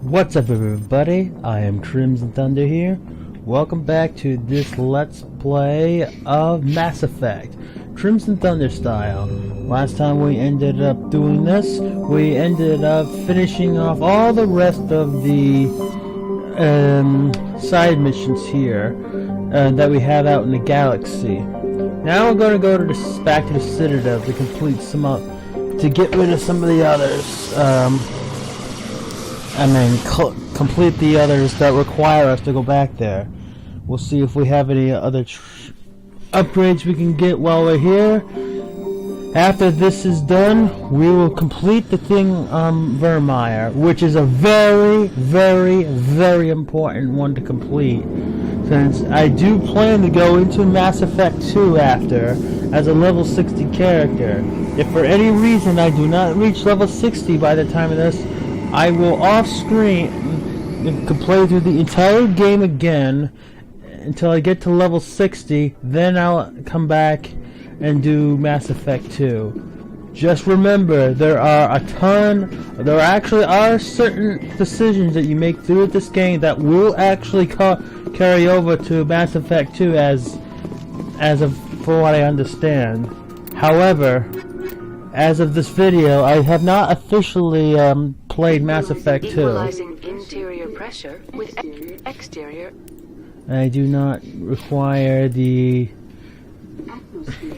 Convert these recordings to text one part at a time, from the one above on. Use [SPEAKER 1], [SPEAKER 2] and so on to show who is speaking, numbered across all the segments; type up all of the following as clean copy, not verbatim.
[SPEAKER 1] What's up everybody, I am Crimson Thunder here. Welcome back to this Let's Play of Mass Effect, Crimson Thunder style. Last time we ended up doing this, we ended up finishing off all the rest of the side missions here that we have out in the galaxy. Now we're going to go to back to the Citadel to complete some to get rid of some of the others. Complete the others that require us to go back there. We'll see if we have any other upgrades we can get while we're here. After this is done, we will complete the thing on Vermeer, which is a very, very, very important one to complete. Since I do plan to go into Mass Effect 2 after, as a level 60 character. If for any reason I do not reach level 60 by the time of this, I will off-screen play through the entire game again until I get to level 60, then I'll come back and do Mass Effect 2. Just remember, there actually are certain decisions that you make through this game that will actually carry over to Mass Effect 2 for what I understand. However, as of this video, I have not officially played Mass Effect 2.
[SPEAKER 2] Equalizing interior pressure with exterior.
[SPEAKER 1] I do not require the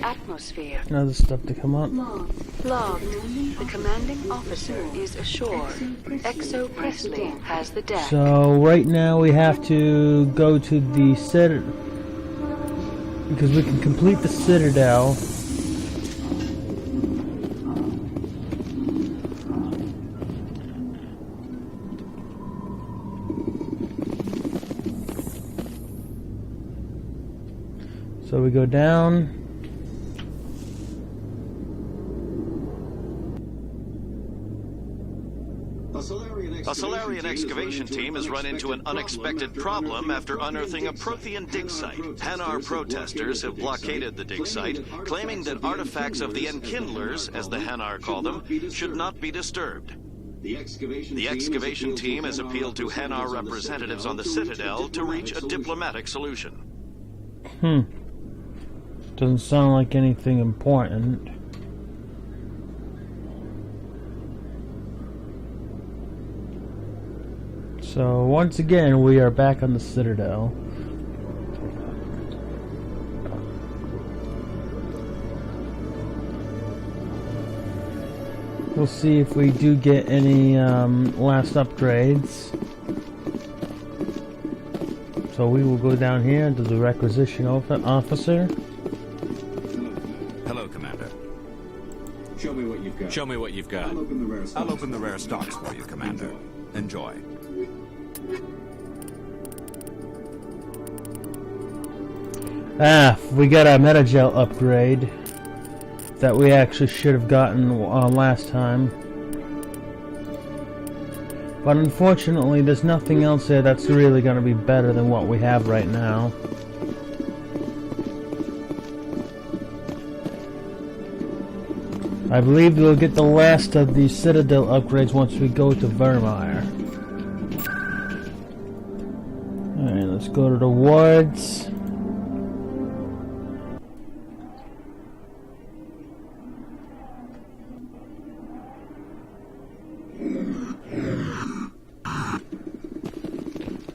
[SPEAKER 2] atmosphere.
[SPEAKER 1] Other stuff to come up.
[SPEAKER 2] Logged. The commanding officer is ashore. Exo Presley has the deck.
[SPEAKER 1] So right now we have to go to the Citadel because we can complete the Citadel. So we go down.
[SPEAKER 3] A Solarian excavation team has run into an unexpected problem after unearthing a Prothean dig site. Hanar protesters have blockaded the dig site, claiming that artifacts of the Enkindlers, as the Hanar call them, should not be disturbed. The excavation team has appealed to Hanar representatives on the Citadel to reach a diplomatic solution.
[SPEAKER 1] Doesn't sound like anything important. So once again, we are back on the Citadel. We'll see if we do get any last upgrades. So we will go down here to the requisition officer.
[SPEAKER 4] Hello, Commander.
[SPEAKER 5] Show me what you've got.
[SPEAKER 4] Show me what you've got.
[SPEAKER 5] I'll open the rare stocks
[SPEAKER 4] for you, Commander. Enjoy.
[SPEAKER 1] We got a Metagel upgrade that we actually should have gotten last time. But unfortunately, there's nothing else there that's really going to be better than what we have right now. I believe we'll get the last of the Citadel upgrades once we go to Vermeer. Alright, let's go to the wards.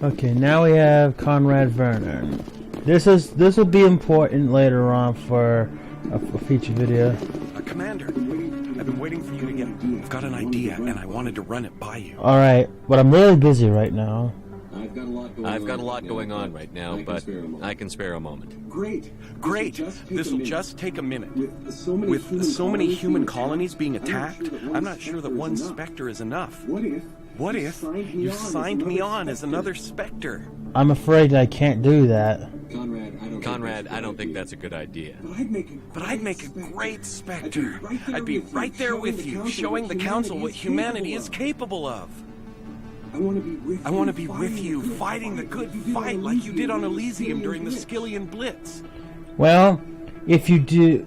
[SPEAKER 1] Okay, now we have Conrad Werner. This will be important later on for a feature video.
[SPEAKER 6] Commander, I've been waiting for you to get. I've got an idea, and I wanted to run it by you.
[SPEAKER 1] Alright, but I'm really busy right now.
[SPEAKER 4] I've got a lot going on right now, but I can spare a moment.
[SPEAKER 6] Great. This'll just take a minute. With so many human colonies being attacked, I'm not sure that one Spectre is enough. What if you signed me on as another Spectre?
[SPEAKER 1] I'm afraid I can't do that.
[SPEAKER 4] Conrad, I don't think that's a good idea.
[SPEAKER 6] But I'd make a great Spectre. I'd be right there with you, showing the Council what humanity is capable of. I want to be with you, fighting the good fight like you did on Elysium during the Skillian Blitz.
[SPEAKER 1] Well, if you do,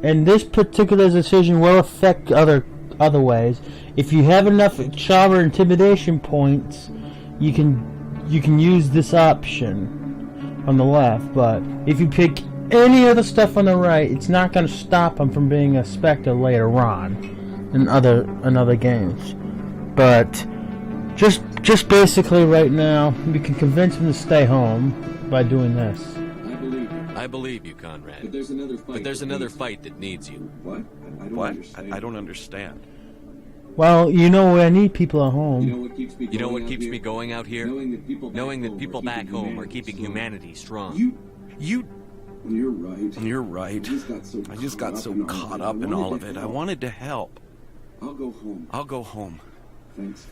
[SPEAKER 1] and this particular decision will affect other other ways. If you have enough charm or intimidation points, you can use this option on the left. But if you pick any other stuff on the right, it's not going to stop him from being a Spectre later on in other games. But just basically right now, we can convince him to stay home by doing this.
[SPEAKER 4] I believe you, Conrad. But there's another fight that needs you.
[SPEAKER 6] What? I don't understand.
[SPEAKER 1] Well, you know I need people at home.
[SPEAKER 4] You know what keeps me going out here? Knowing that people back home are keeping humanity strong.
[SPEAKER 5] You're right.
[SPEAKER 6] You're right. I just got so caught up in all of it. I wanted to help.
[SPEAKER 5] I'll go home.
[SPEAKER 6] Thanks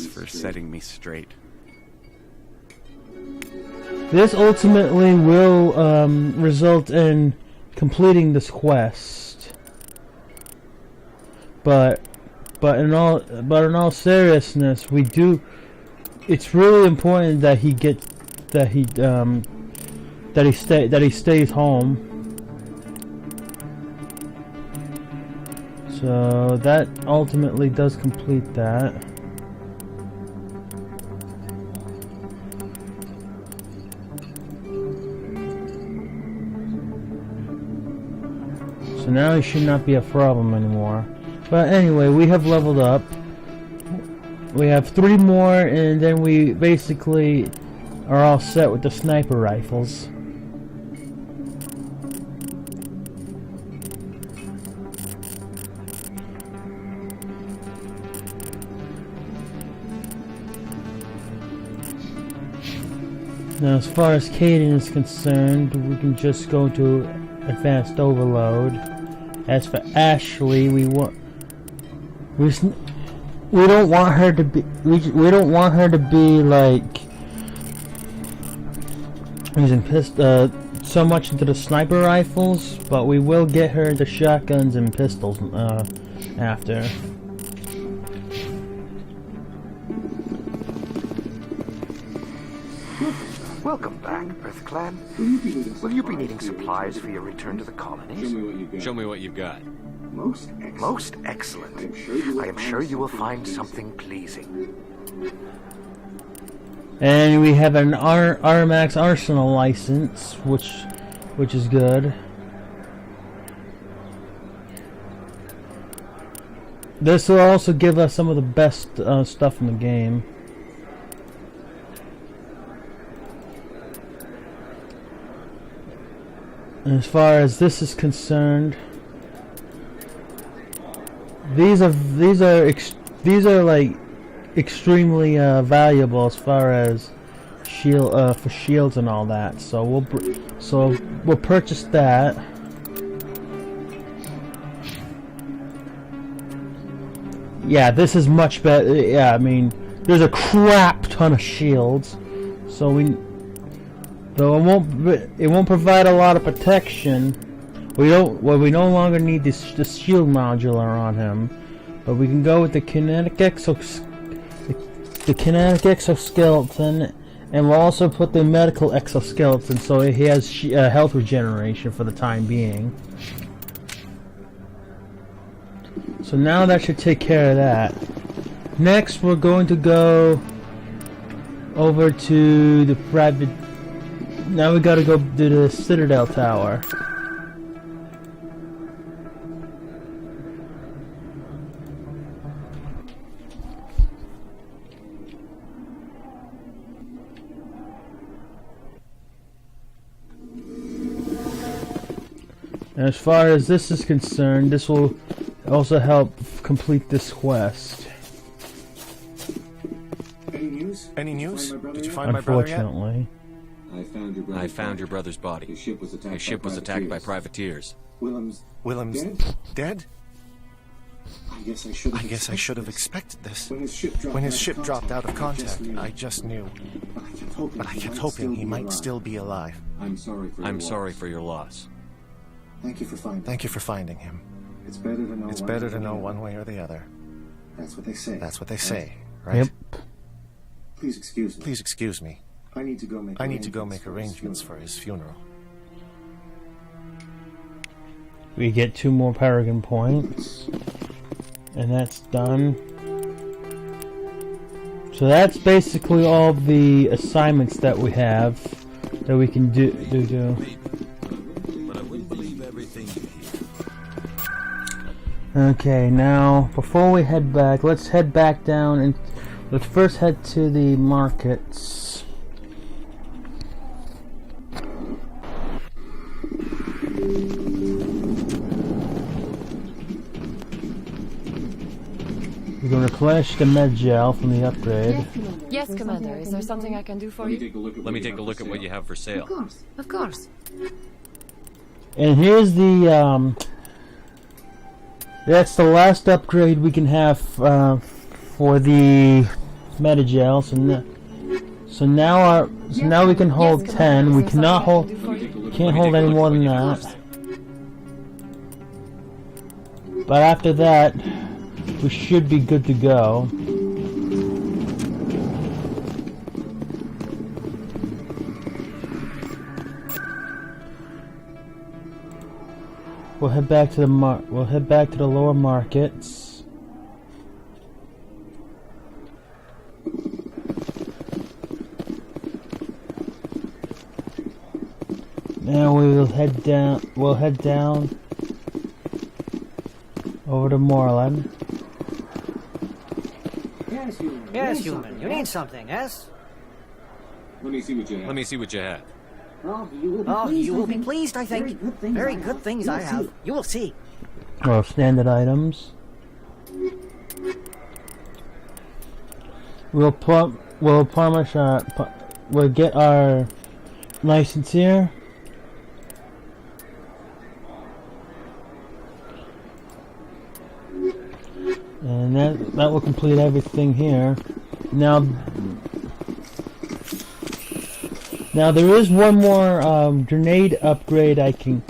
[SPEAKER 6] for setting me straight.
[SPEAKER 1] This ultimately will result in completing this quest. But in all seriousness, it's really important that he stays home. So that ultimately does complete that. So now he should not be a problem anymore. But anyway, we have leveled up. We have 3 more, and then we basically are all set with the sniper rifles. Now, as far as Caden is concerned, we can just go to advanced overload. As for Ashley, we don't want her to be like using so much into the sniper rifles, but we will get her into shotguns and pistols after.
[SPEAKER 7] Welcome back, Earth Clan. Will you be needing supplies for your return to the colonies?
[SPEAKER 4] Show me what you've got.
[SPEAKER 7] Most excellent. I am sure you will find something pleasing.
[SPEAKER 1] And we have an Armax Arsenal license, which is good. This will also give us some of the best stuff in the game. And as far as this is concerned, these are like extremely valuable as far as for shields and all that. So we'll purchase that. Yeah, this is much better. Yeah, I mean, there's a crap ton of shields, so though it won't provide a lot of protection. We no longer need this shield modular on him, but we can go with the kinetic exoskeleton, and we'll also put the medical exoskeleton so he has health regeneration for the time being. So now that should take care of that. Next, we're going to go over to the private. Now we gotta go to the Citadel Tower. And as far as this is concerned, this will also help complete this quest.
[SPEAKER 7] Any news? Did you find my brother yet?
[SPEAKER 1] Unfortunately.
[SPEAKER 3] I found your brother's body. His ship was attacked by privateers.
[SPEAKER 7] Willem's dead?
[SPEAKER 5] I
[SPEAKER 7] guess I should have expected this. When his ship dropped out of contact, I just knew. But I kept hoping he might still be alive.
[SPEAKER 3] I'm sorry for your loss.
[SPEAKER 5] Thank you for finding
[SPEAKER 7] him.
[SPEAKER 5] It's better to know
[SPEAKER 7] one way or the other.
[SPEAKER 5] That's what they say.
[SPEAKER 7] Right?
[SPEAKER 1] Yep.
[SPEAKER 5] Please
[SPEAKER 7] excuse me.
[SPEAKER 5] I need to go make
[SPEAKER 7] arrangements for his funeral.
[SPEAKER 1] We get 2 more Paragon points. And that's done. So that's basically all the assignments that we have that we can do.
[SPEAKER 6] But I wouldn't believe everything you hear.
[SPEAKER 1] Okay, now before we head back, let's head back down and let's first head to the markets. We're going to replenish the med gel from the upgrade.
[SPEAKER 8] Yes, Commander. Is there something I can do for you?
[SPEAKER 4] Let me take a look at what you have for sale.
[SPEAKER 8] Of course.
[SPEAKER 1] And here's the that's the last upgrade we can have for the Metagel. So now we can hold 10. We cannot hold, can't hold any more than that. But after that, we should be good to go. We'll head back to the lower markets. Now we will head down. We'll head down over to Moreland.
[SPEAKER 9] Yes, human. You need something, yes?
[SPEAKER 4] Let me see what you have.
[SPEAKER 9] Oh, you will be pleased, I think. Very good things I have. You will see.
[SPEAKER 1] Well, standard items. We'll get our license here. And that will complete everything here. Now there is one more grenade upgrade I can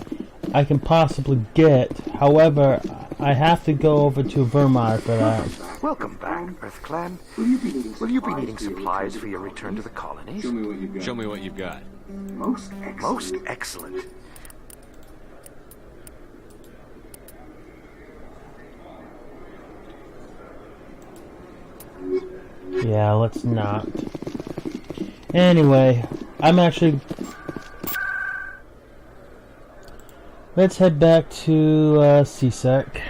[SPEAKER 1] possibly get. However, I have to go over to Vermeer for that.
[SPEAKER 10] Welcome back, Earth Clan. Will you be needing supplies for your return to the colonies?
[SPEAKER 4] Show me what you've got.
[SPEAKER 10] Most excellent.
[SPEAKER 1] Yeah, let's not. Anyway, let's head back to CSEC.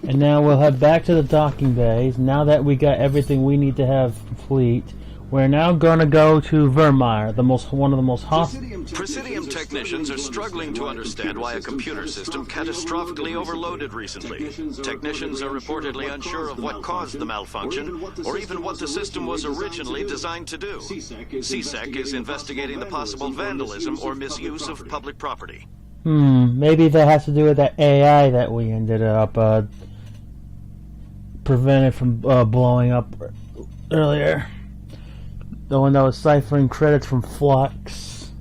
[SPEAKER 1] And now we'll head back to the docking bays. Now that we got everything we need to have complete, we're now going to go to Vermeer, one of the most hostile.
[SPEAKER 3] Presidium technicians are struggling to understand why a computer system catastrophically overloaded recently. Technicians are reportedly unsure of what caused the malfunction, or even what the system was originally designed to do. CSEC is investigating the possible vandalism or misuse of public property.
[SPEAKER 1] Maybe that has to do with that AI that we ended up prevented from blowing up earlier. The one that was ciphering credits from Flux.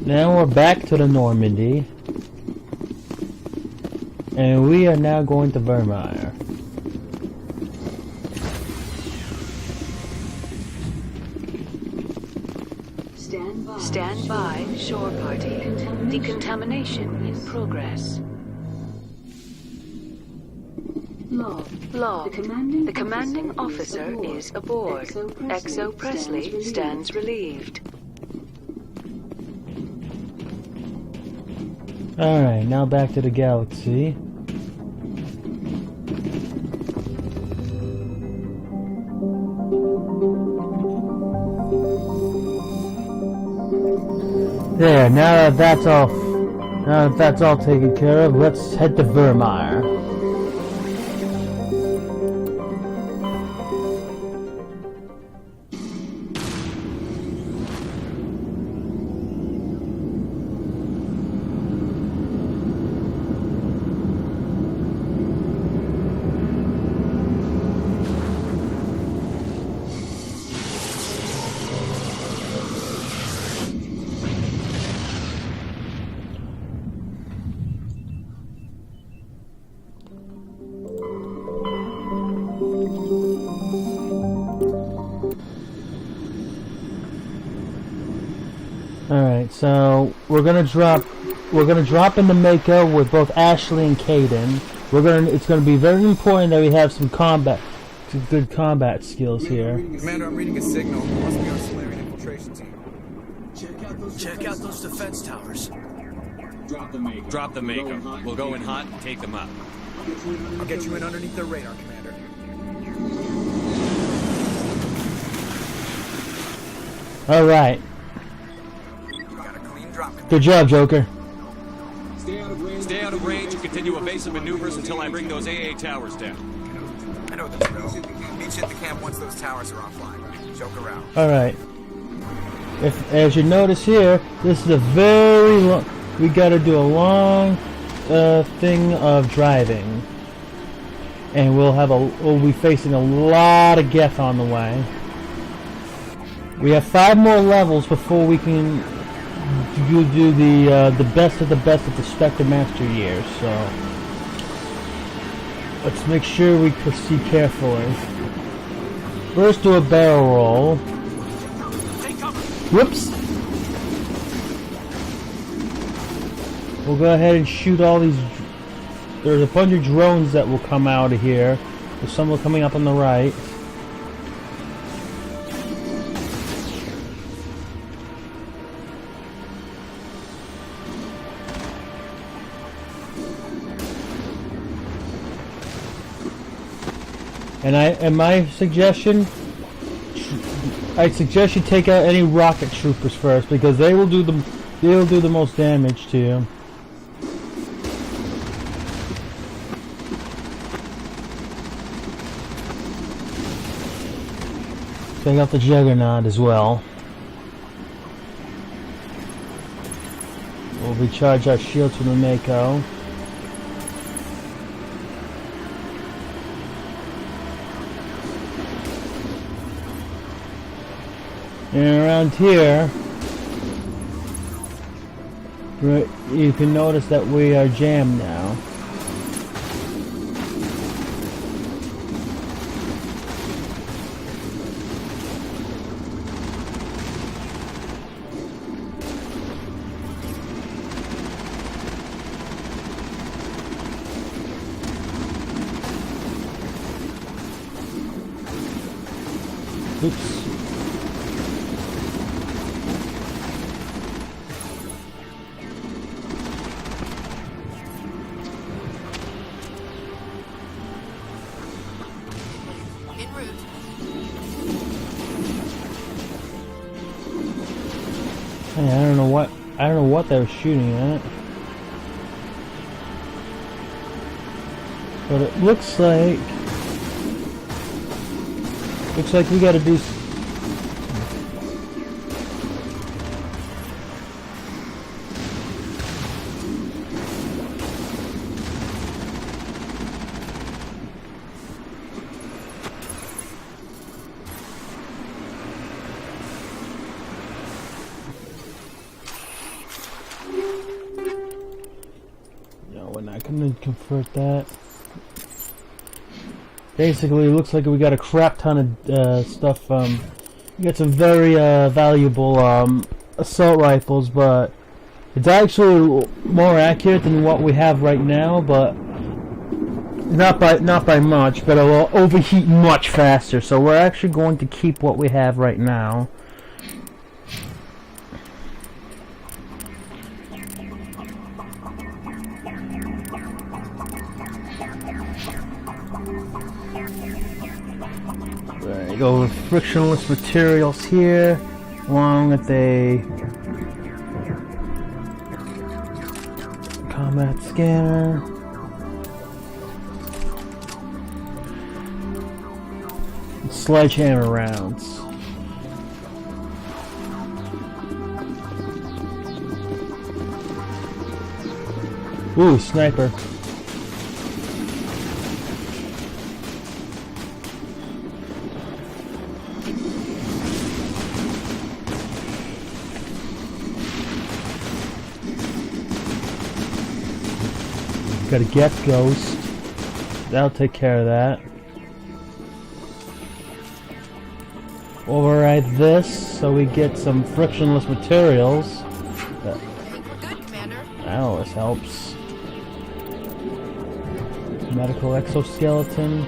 [SPEAKER 1] Now we're back to the Normandy. And we are now going to Vermeer.
[SPEAKER 2] Stand by, shore party. Decontamination in progress. Log. The commanding officer is aboard. XO Presley stands relieved.
[SPEAKER 1] Alright, now back to the galaxy. There, now that that's all taken care of, let's head to Vermeer. So we're gonna drop in the Mako with both Ashley and Caden. It's gonna be very important that we have some good combat skills here.
[SPEAKER 11] Commander, I'm reading a signal. Must be our Solarian infiltration team.
[SPEAKER 12] Check out those defense towers.
[SPEAKER 4] Drop the Mako. We'll go in hot and take them up.
[SPEAKER 11] I'll get you in underneath their radar, Commander.
[SPEAKER 1] All right.
[SPEAKER 11] Got a clean drop.
[SPEAKER 1] Good job, Joker.
[SPEAKER 4] Stay out of range and continue evasive maneuvers until I bring those AA towers down.
[SPEAKER 11] I know the drill. Meet you at the camp once those towers are offline. Joke around.
[SPEAKER 1] All right. As you notice here, this is a very long. We got to do a long thing of driving, and we'll be facing a lot of Geth on the way. We have 5 more levels before we can do the best of the best at the Spectre Master year. So let's make sure we proceed carefully. First, do a barrel roll. Whoops. We'll go ahead and shoot all these. There's a bunch of drones that will come out of here. There's some coming up on the right. And my suggestion, I suggest you take out any rocket troopers first, because they will do the most damage to you. Take out the Juggernaut as well. We'll recharge our shields from the Mako. And around here, you can notice that we are jammed now. Oops. Hey, I don't know what they were shooting at. But it looks like we gotta do we're not gonna convert that. Basically, it looks like we got a crap ton of stuff. We got some very valuable assault rifles, but it's actually more accurate than what we have right now. But not by much. But it will overheat much faster. So we're actually going to keep what we have right now. Go with frictionless materials here, along with a combat scanner. Sledgehammer rounds. Ooh, sniper. Got a Geth Ghost. That'll take care of that. Override this so we get some frictionless materials. That always helps. Medical exoskeleton.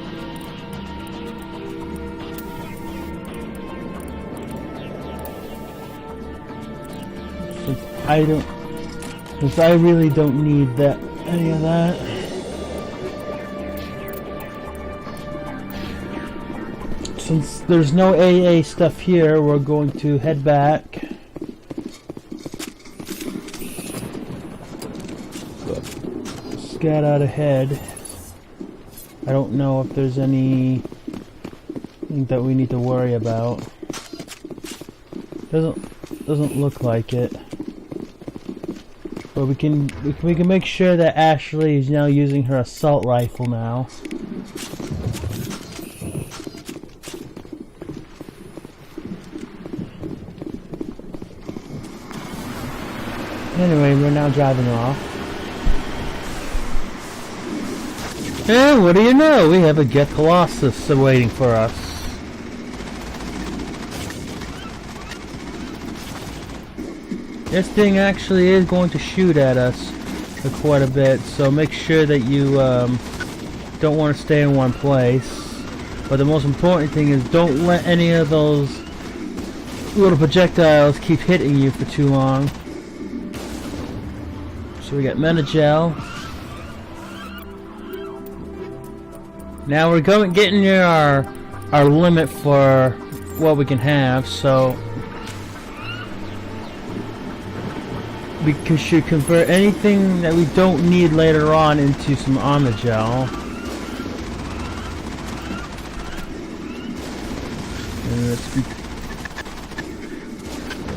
[SPEAKER 1] Since I really don't need any of that. Since there's no AA stuff here, we're going to head back. Scat out ahead. I don't know if there's anything that we need to worry about. Doesn't look like it. But we can make sure that Ashley is now using her assault rifle now. Anyway, we're now driving off. And what do you know? We have a Get Colossus waiting for us. This thing actually is going to shoot at us quite a bit, so make sure that you don't want to stay in one place. But the most important thing is don't let any of those little projectiles keep hitting you for too long. So we got Menagel. Now we're getting near our limit for what we can have, so we should convert anything that we don't need later on into some Omnigel. And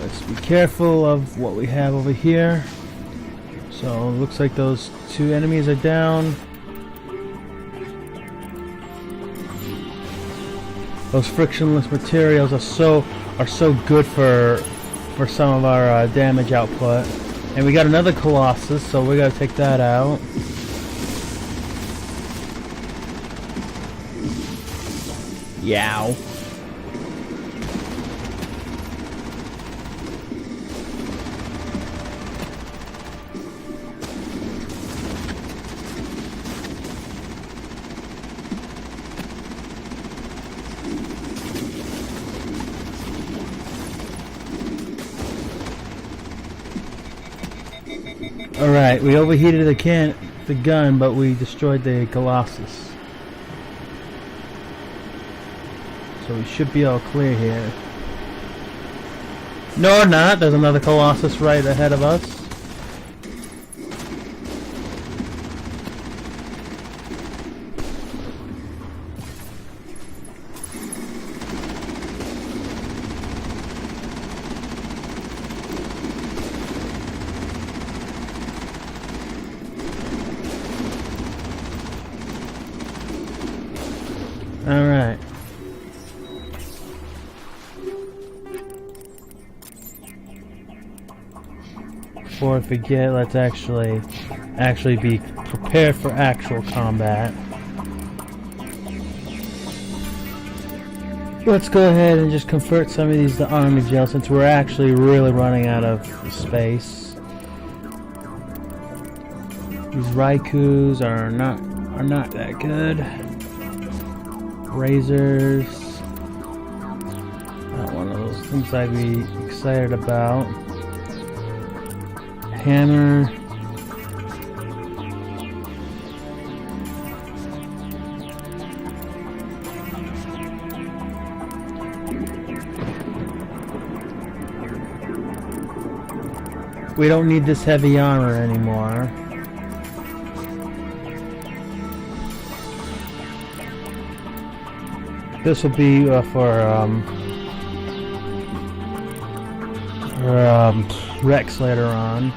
[SPEAKER 1] let's be careful of what we have over here. So it looks like those two enemies are down. Those frictionless materials are so good for some of our damage output. And we got another Colossus, so we gotta take that out. Yow. Alright, we overheated the gun, but we destroyed the Colossus. So we should be all clear here. No, not. There's another Colossus right ahead of us. Alright. Before I forget, let's actually be prepared for actual combat. Let's go ahead and just convert some of these to Omnigel since we're actually really running out of space. These Raikus are not that good. Razors. Not one of those things I'd be excited about. Hammer. We don't need this heavy armor anymore. This will be for Rex later on.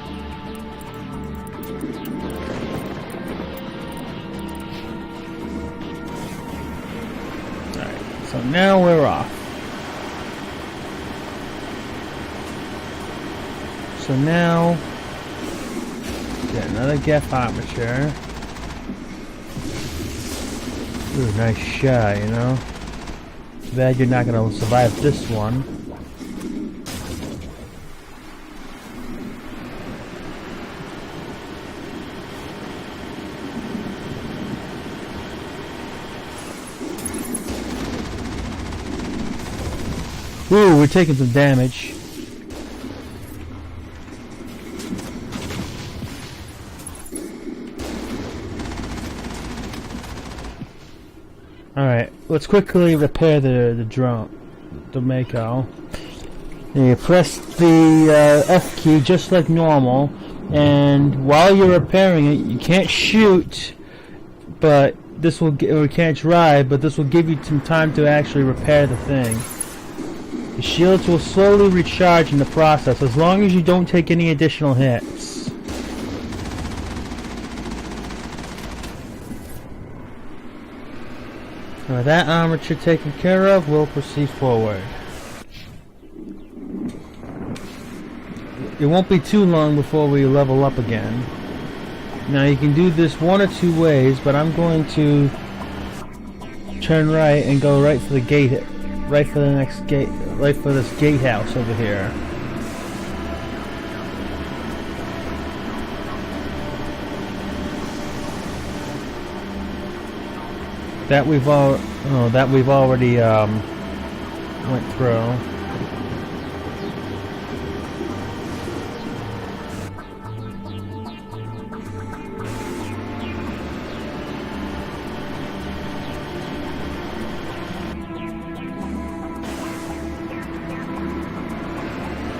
[SPEAKER 1] Alright, so now we're off. So now, get another Geth armature. Ooh, nice shot, you know? Too bad you're not gonna survive this one. Ooh, we're taking some damage. Alright, let's quickly repair the drone, the Mako. You press the F key just like normal, and while you're repairing it, you can't shoot, but this will or can't drive, but this will give you some time to actually repair the thing. The shields will slowly recharge in the process, as long as you don't take any additional hits. With that armature taken care of, we'll proceed forward. It won't be too long before we level up again. Now you can do this one or two ways, but I'm going to turn right and go right for the gate, right for the next gate, right for this gatehouse over here. That we've already went through.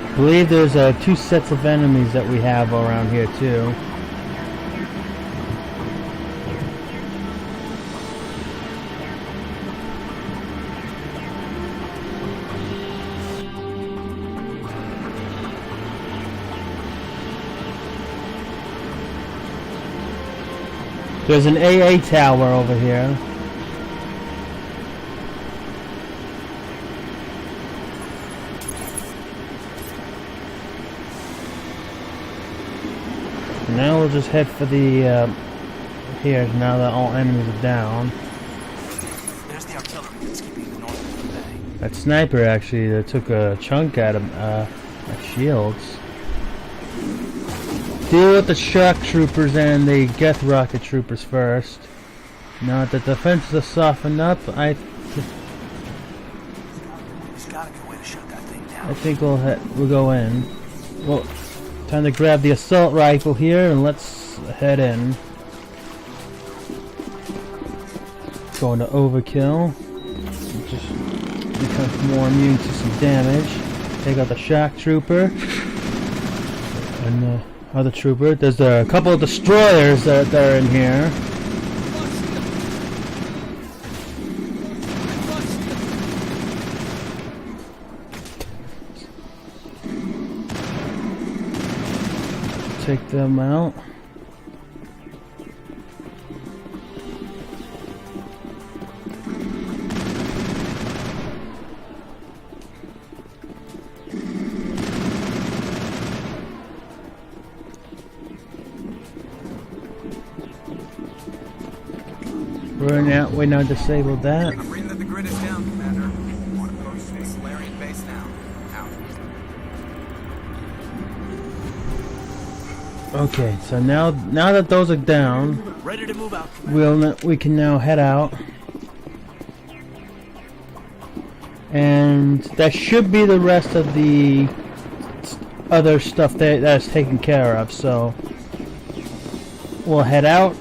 [SPEAKER 1] I believe there's two sets of enemies that we have around here too. There's an AA tower over here. Now we'll just head for the here now that all enemies are down.
[SPEAKER 12] There's the artillery that's keeping the north of the bay.
[SPEAKER 1] That sniper actually took a chunk out of my shields. Deal with the shock troopers and the Geth rocket troopers first. Now that the defenses are softened up,
[SPEAKER 12] There's gotta be a way to shut that thing down.
[SPEAKER 1] I think we'll go in. Well, time to grab the assault rifle here and let's head in. Going to overkill. Just become more immune to some damage. Take out the shock trooper and the other trooper. There's a couple of destroyers that are in here. Take them out. We now disabled that.
[SPEAKER 11] I'm reading that the grid is down, Commander. Want to approach the Solarian base now. Out.
[SPEAKER 1] Okay, so now that those are down,
[SPEAKER 12] Ready to move out.
[SPEAKER 1] we can now head out, and that should be the rest of the other stuff that's taken care of. So we'll head out.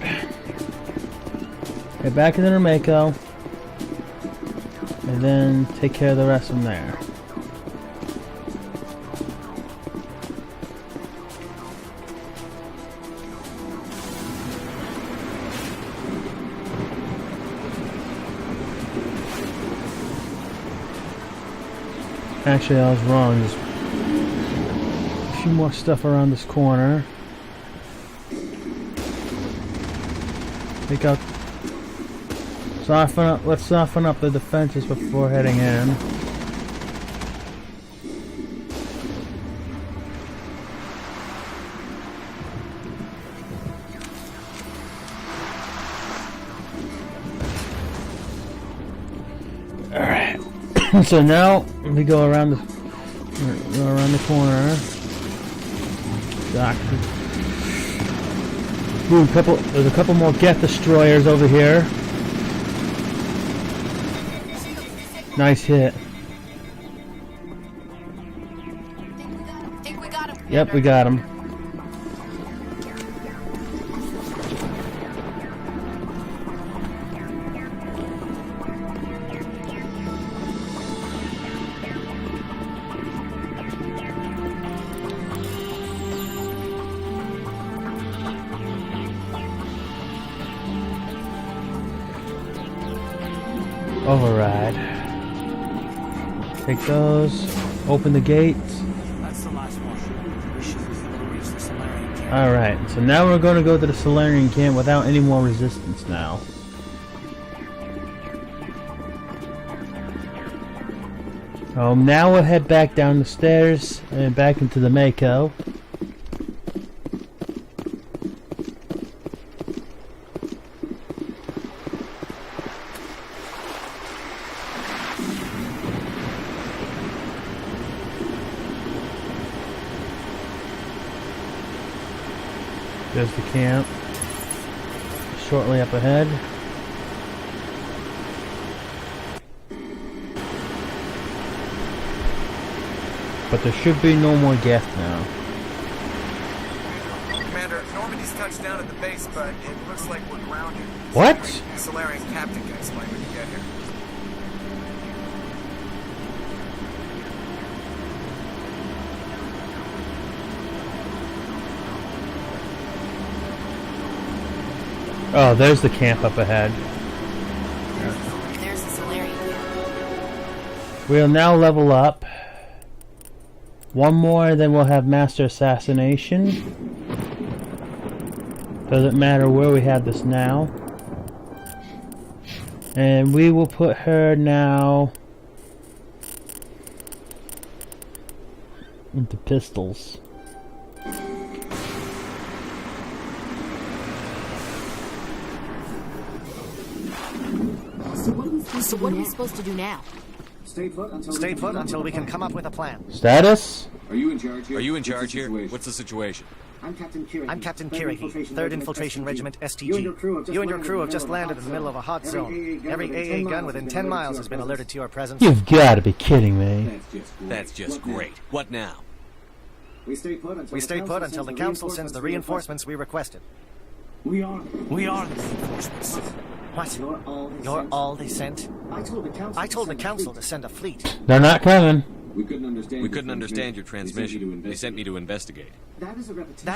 [SPEAKER 1] Get back into the Mako, and then take care of the rest from there. Actually, I was wrong. There's a few more stuff around this corner. Take out. Let's soften up the defenses before heading in. Alright. So now we go around the corner. Ooh, there's a couple more Geth destroyers over here. Nice hit. Yep, we got him. Override. Take those. Open the gates.
[SPEAKER 12] That's the last one. We should reach the Solarian camp.
[SPEAKER 1] Alright, so now we're going to go to the Solarian camp without any more resistance now. Now we'll head back down the stairs and back into the Mako. There's the camp, shortly up ahead. But there should be no more gas now.
[SPEAKER 11] Commander, Normandy's touched down at the base, but it looks like we're grounded.
[SPEAKER 1] What?
[SPEAKER 11] The Solarian captain can explain when you get here.
[SPEAKER 1] Oh, there's the camp up ahead.
[SPEAKER 8] There's the Solarian camp.
[SPEAKER 1] We'll now level up. One more, then we'll have Master Assassination. Doesn't matter where we have this now. And we will put her now into pistols.
[SPEAKER 8] So what are we supposed to do now?
[SPEAKER 9] Stay put until we can come up with a plan.
[SPEAKER 1] Status?
[SPEAKER 13] Are you in charge here?
[SPEAKER 4] Are you in charge here? What's the situation?
[SPEAKER 9] I'm Captain Kirihi, 3rd Infiltration Regiment STG. You and your crew have just landed in the middle of a hot zone. Every AA gun within 10 miles has been alerted to your presence.
[SPEAKER 1] You've got to be kidding me.
[SPEAKER 4] That's just great. What now?
[SPEAKER 9] We stay put until the Council sends the reinforcements we requested.
[SPEAKER 12] We are the reinforcements.
[SPEAKER 9] What? You're all they sent? I told the Council to send a fleet.
[SPEAKER 1] They're not coming.
[SPEAKER 13] We couldn't
[SPEAKER 4] understand your transmission. They sent me to investigate.
[SPEAKER 9] That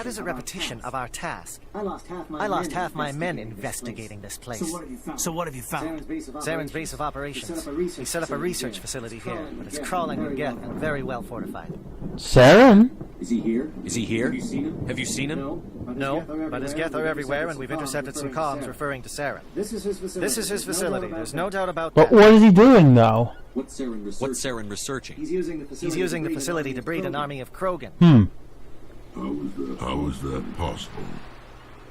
[SPEAKER 9] is a repetition of our task. I lost half my men investigating this place.
[SPEAKER 12] So what have you found?
[SPEAKER 9] Zaren's base of operations. He set up a research facility here, but it's crawling with Geth and very well fortified.
[SPEAKER 1] Saren?
[SPEAKER 13] Is he here?
[SPEAKER 4] Is he here? Have you seen him?
[SPEAKER 9] No, but his Geth are everywhere, and we've intercepted some comms referring to Saren. This is his facility. There's no doubt about that.
[SPEAKER 1] But what is he doing, though?
[SPEAKER 13] What's
[SPEAKER 4] Saren researching?
[SPEAKER 9] He's using the facility to breed an army of Krogan.
[SPEAKER 14] How is that possible?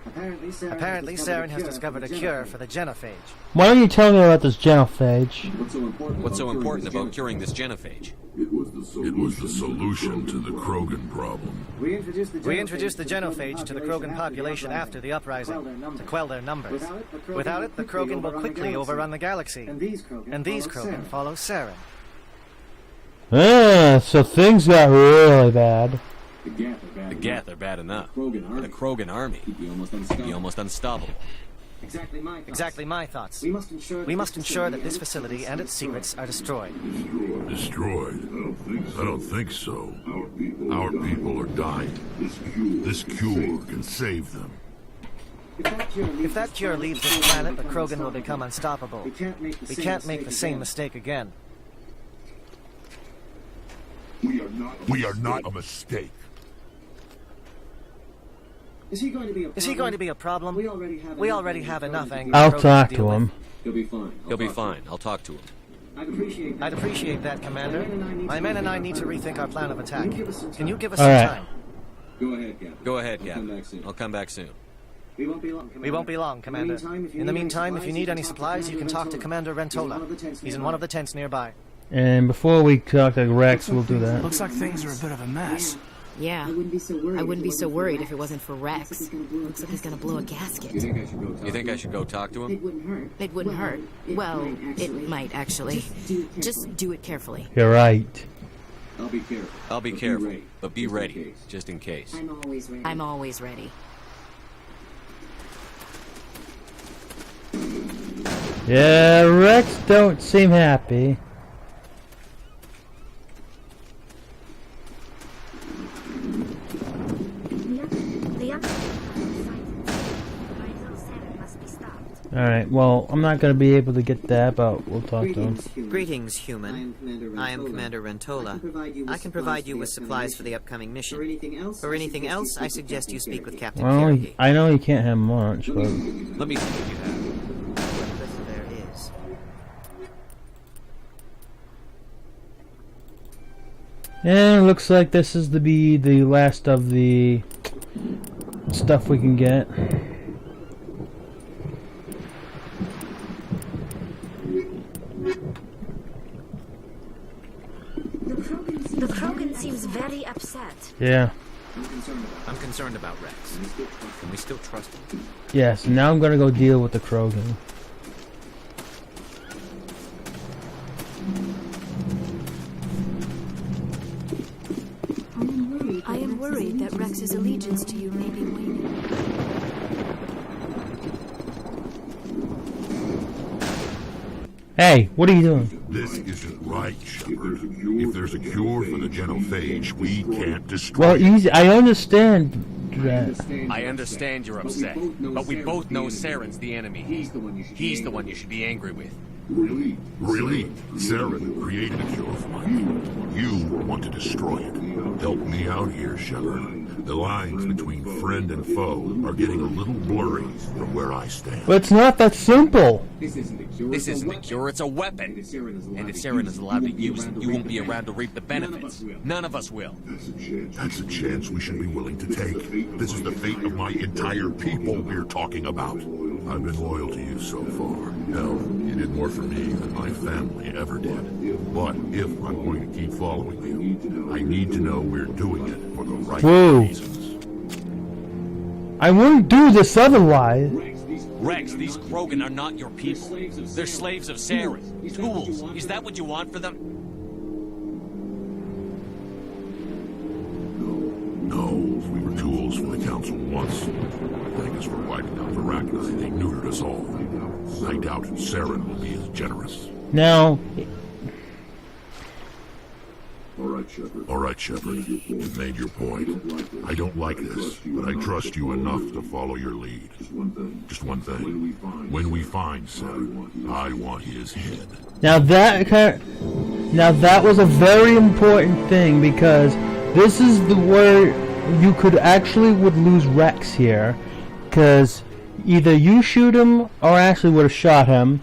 [SPEAKER 9] Apparently, Saren has discovered a cure for the genophage.
[SPEAKER 1] Why don't you tell me about this genophage?
[SPEAKER 4] What's so important about curing this genophage?
[SPEAKER 14] It was the solution to the Krogan problem.
[SPEAKER 9] We introduced the genophage to the Krogan population after the uprising, to quell their numbers. Without it, the Krogan will quickly overrun the galaxy. And these Krogan follow Saren.
[SPEAKER 1] So things got really bad.
[SPEAKER 4] The Geth are bad enough. The Krogan army would be almost unstoppable.
[SPEAKER 9] Exactly my thoughts. We must ensure that this facility and its secrets are destroyed.
[SPEAKER 14] Destroyed? I don't think so. Our people are dying. This cure can save them.
[SPEAKER 9] If that cure leaves this planet, the Krogan will become unstoppable. We can't make the same mistake again.
[SPEAKER 14] We are not a mistake.
[SPEAKER 9] Is he going to be a problem? We already have enough anger.
[SPEAKER 1] I'll talk to him.
[SPEAKER 13] He'll be fine.
[SPEAKER 4] He'll be fine. I'll talk to him.
[SPEAKER 9] I'd appreciate that, Commander. My men and I need to rethink our plan of attack. Can you give us
[SPEAKER 1] All
[SPEAKER 9] some
[SPEAKER 1] right.
[SPEAKER 9] time?
[SPEAKER 13] Go ahead, Captain.
[SPEAKER 4] I'll come back soon.
[SPEAKER 9] We won't be long, Commander. In the meantime, if you need any supplies, you can talk to Commander Rentola. He's in one of the tents nearby.
[SPEAKER 1] And before we talk to Rex, we'll do that.
[SPEAKER 12] Looks like things are a bit of a mess.
[SPEAKER 8] Yeah, I wouldn't be so worried if it wasn't for Rex. Looks like he's gonna blow a gasket.
[SPEAKER 4] You think I should go talk to him?
[SPEAKER 8] It wouldn't hurt. Well, it might actually. Just do it carefully.
[SPEAKER 1] You're right.
[SPEAKER 4] I'll be careful, but be ready, just in case.
[SPEAKER 8] I'm always ready.
[SPEAKER 1] Yeah, Rex don't seem happy. Alright, well, I'm not going to be able to get that, but we'll talk to him.
[SPEAKER 15] Greetings, human. I am Commander Rentola. I can provide you with supplies for the upcoming mission. For anything else, I suggest you speak with Captain Carey.
[SPEAKER 1] I know you can't have lunch, but...
[SPEAKER 4] Let me see what you have.
[SPEAKER 15] What there is.
[SPEAKER 1] And it looks like this is to be the last of the stuff we can get.
[SPEAKER 16] The Krogan seems very upset.
[SPEAKER 1] Yeah.
[SPEAKER 4] I'm concerned about Rex. Can we still trust him?
[SPEAKER 1] Yes, now I'm gonna go deal with the Krogan.
[SPEAKER 16] I am worried that Rex's allegiance to you may be waning.
[SPEAKER 1] Hey, what are you doing?
[SPEAKER 14] This isn't right, Shepard. If there's a cure for the genophage, we can't destroy
[SPEAKER 1] Well,
[SPEAKER 14] it.
[SPEAKER 1] easy. I understand that.
[SPEAKER 4] I understand you're upset, but we both know Saren's the enemy. He's the one you should be angry with.
[SPEAKER 14] Really? Really? Saren created a cure for my people. You want to destroy it. Help me out here, Shepard. The lines between friend and foe are getting a little blurry from where I stand.
[SPEAKER 1] But it's not that simple.
[SPEAKER 4] This isn't a cure, it's a weapon. And if Saren is allowed to use it, you won't be around to reap the benefits. None of us will.
[SPEAKER 14] That's a chance we should be willing to take. This is the fate of my entire people we're talking about. I've been loyal to you so far. Hell, you did more for me than my family ever did. But if I'm going to keep following you, I need to know we're doing it for the right reasons.
[SPEAKER 1] I wouldn't do this otherwise.
[SPEAKER 4] Rex, these Krogan are not your people. They're slaves of Saren. Tools. Is that what you want for them?
[SPEAKER 14] No, we were tools for the Council once. Thank us for wiping out Arachnis. They neutered us all. I doubt Saren will be as generous.
[SPEAKER 1] Now...
[SPEAKER 14] All right, Shepard. You've made your point. I don't like this, but I trust you enough to follow your lead. Just one thing. When we find Saren, I want his head.
[SPEAKER 1] Now that was a very important thing, because this is the where you could would lose Rex here, because either you shoot him or Ashley would have shot him.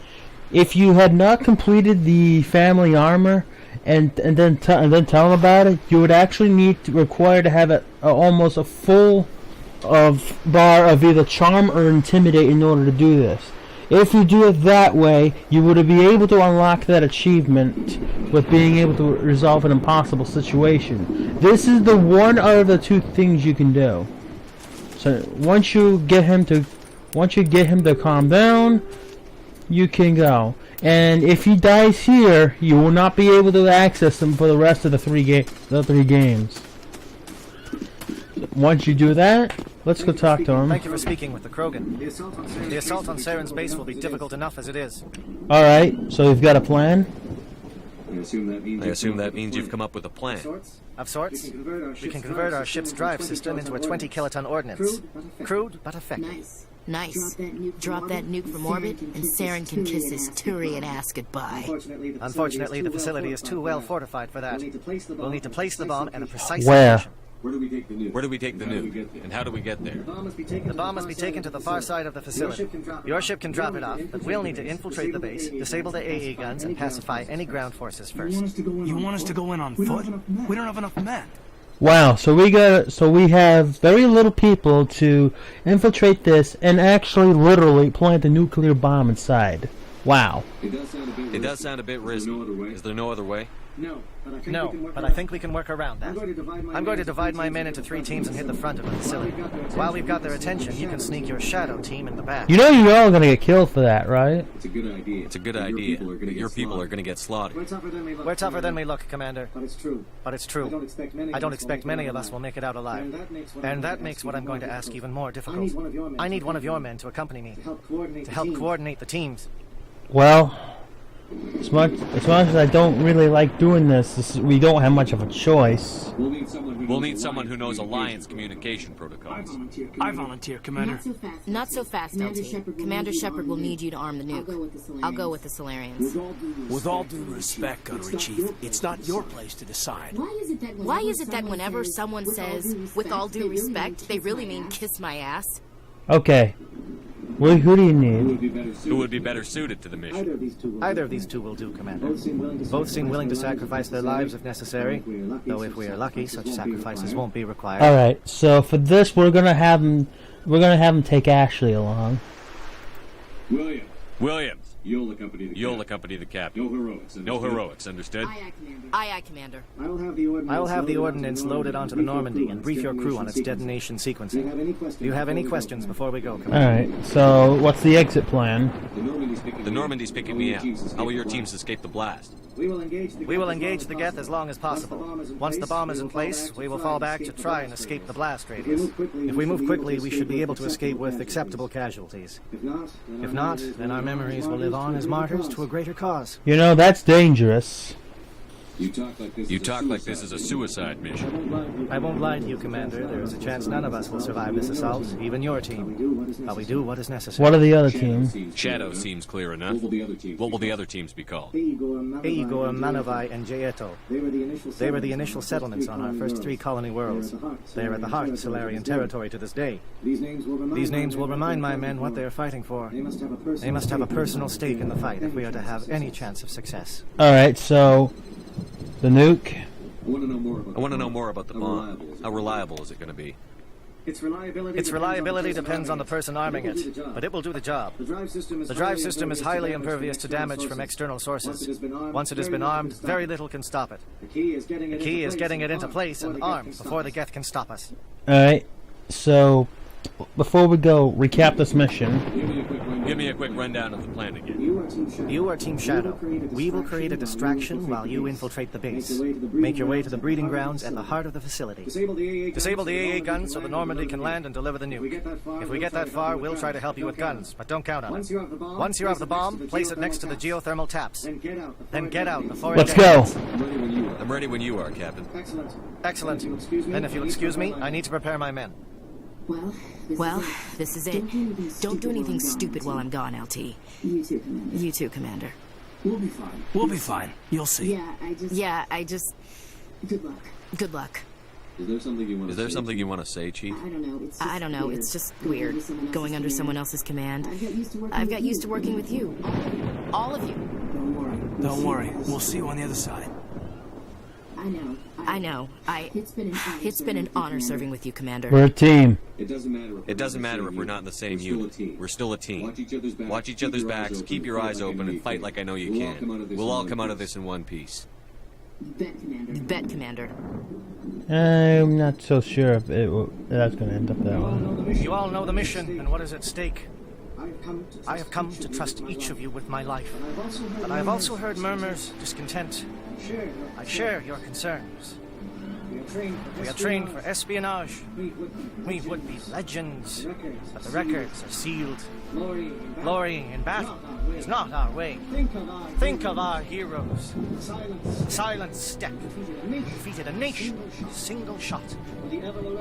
[SPEAKER 1] If you had not completed the family armor and then tell him about it, you would actually require to have almost a full bar of either charm or intimidate in order to do this. If you do it that way, you would be able to unlock that achievement with being able to resolve an impossible situation. This is the one out of the two things you can do. So once you get him to calm down, you can go. And if he dies here, you will not be able to access him for the rest of the three games. Once you do that, let's go talk to him.
[SPEAKER 9] Thank you for speaking with the Krogan. The assault on Saren's base will be difficult enough as it is.
[SPEAKER 1] Alright, so you've got a plan?
[SPEAKER 4] I assume that means you've come up with a plan.
[SPEAKER 9] Of sorts. We can convert our ship's drive system into a 20-kiloton ordnance. Crude, but effective.
[SPEAKER 8] Nice. Drop that nuke from orbit, and Saren can kiss his Turian ass goodbye.
[SPEAKER 9] Unfortunately, the facility is too well fortified for that. We'll need to place the bomb at a precise
[SPEAKER 1] Where?
[SPEAKER 9] location.
[SPEAKER 3] Where do we take the nuke?
[SPEAKER 4] Where do we take the nuke? And how do we get there?
[SPEAKER 9] The bomb must be taken to the far side of the facility. Your ship can drop it off, but we'll need to infiltrate the base, disable the AA guns, and pacify any ground forces first.
[SPEAKER 12] You want us to go in on foot? We don't have enough men.
[SPEAKER 1] Wow, so we have very little people to infiltrate this and actually literally plant a nuclear bomb inside. Wow.
[SPEAKER 13] It does sound a bit risky. Is there no other way?
[SPEAKER 9] No, but I think we can work around that. I'm going to divide my men into 3 teams and hit the front of the facility. While we've got their attention, you can sneak your shadow team in the back.
[SPEAKER 1] You know you're all gonna get killed for that, right?
[SPEAKER 13] It's a good idea. But your people are going to get slaughtered.
[SPEAKER 9] We're tougher than we look, Commander. But it's true. I don't expect many of us will make it out alive. And that makes what I'm going to ask even more difficult. I need one of your men to accompany me, to help coordinate the teams.
[SPEAKER 1] Well, as much as I don't really like doing this, we don't have much of a choice.
[SPEAKER 13] We'll need someone who knows Alliance communication protocols.
[SPEAKER 12] I volunteer, Commander.
[SPEAKER 8] Not so fast, LT. Commander Shepard will need you to arm the nuke. I'll go with the Solarians.
[SPEAKER 12] With all due respect, Gunnery Chief, it's not your place to decide.
[SPEAKER 8] Why is it that whenever someone says, with all due respect, they really mean kiss my ass?
[SPEAKER 1] Okay. Well, who do you need?
[SPEAKER 13] Who would be better suited to the mission?
[SPEAKER 9] Either of these 2 will do, Commander. Both seem willing to sacrifice their lives if necessary, though if we are lucky, such sacrifices won't be required.
[SPEAKER 1] All right. So for this, we're gonna have him take Ashley along.
[SPEAKER 13] Williams. You'll accompany the captain. No heroics, understood?
[SPEAKER 8] Aye, aye, Commander.
[SPEAKER 9] I will have the ordnance loaded onto the Normandy and brief your crew on its detonation sequencing. Do you have any questions before we go, Commander?
[SPEAKER 1] Alright, so what's the exit plan?
[SPEAKER 13] The Normandy's picking me up. How will your teams escape the blast?
[SPEAKER 9] We will engage the Geth as long as possible. Once the bomb is in place, we will fall back to try and escape the blast radius. If we move quickly, we should be able to escape with acceptable casualties. If not, then our memories will live on as martyrs to a greater cause.
[SPEAKER 1] You know, that's dangerous.
[SPEAKER 13] You talk like this is a suicide mission.
[SPEAKER 9] I won't lie to you, Commander. There is a chance none of us will survive this assault, even your team. But we do what is necessary.
[SPEAKER 1] What are the other teams?
[SPEAKER 13] Shadow seems clear enough. What will the other teams be called?
[SPEAKER 9] Eigor, Manovai, and Jaeto. They were the initial settlements on our first 3 colony worlds. They are at the heart of Solarian territory to this day. These names will remind my men what they are fighting for. They must have a personal stake in the fight if we are to have any chance of success.
[SPEAKER 1] Alright, so the nuke.
[SPEAKER 13] I want to know more about the bomb. How reliable is it going to be?
[SPEAKER 9] Its reliability depends on the person arming it, but it will do the job. The drive system is highly impervious to damage from external sources. Once it has been armed, very little can stop it. The key is getting it into place and armed before the Geth can stop us.
[SPEAKER 1] Alright, so before we go, recap this mission.
[SPEAKER 13] Give me a quick rundown of the plan again.
[SPEAKER 9] You are Team Shadow. We will create a distraction while you infiltrate the base. Make your way to the breeding grounds at the heart of the facility. Disable the AA guns so the Normandy can land and deliver the nuke. If we get that far, we'll try to help you with guns, but don't count on it. Once you have the bomb, place it next to the geothermal taps. Then get out before
[SPEAKER 1] Let's go.
[SPEAKER 13] I'm ready when you are, Captain.
[SPEAKER 9] Excellent. Then if you'll excuse me, I need to prepare my men.
[SPEAKER 8] Well, this is it. Don't do anything stupid while I'm gone, LT. You too, Commander.
[SPEAKER 12] We'll be fine. You'll see.
[SPEAKER 8] Yeah, I just... Good luck.
[SPEAKER 13] Is there something you want to say, Chief?
[SPEAKER 8] I don't know. It's just weird, going under someone else's command. I've got used to working with you. All of you.
[SPEAKER 12] Don't worry. We'll see you on the other side.
[SPEAKER 8] I know. It's been an honor serving with you, Commander.
[SPEAKER 1] We're a team.
[SPEAKER 3] It
[SPEAKER 13] doesn't matter if we're not in the same unit. We're still a team. Watch each other's backs, keep your eyes open, and fight like I know you can. We'll all come out of this in one piece.
[SPEAKER 8] Bet, Commander.
[SPEAKER 1] I'm not so sure if that's going to end up that way.
[SPEAKER 9] You all know the mission and what is at stake. I have come to trust each of you with my life. But I have also heard murmurs, discontent. I share your concerns. We are trained for espionage. We would be legends, but the records are sealed. Glory in battle is not our way. Think of our heroes. Silent step defeated a nation with a single shot.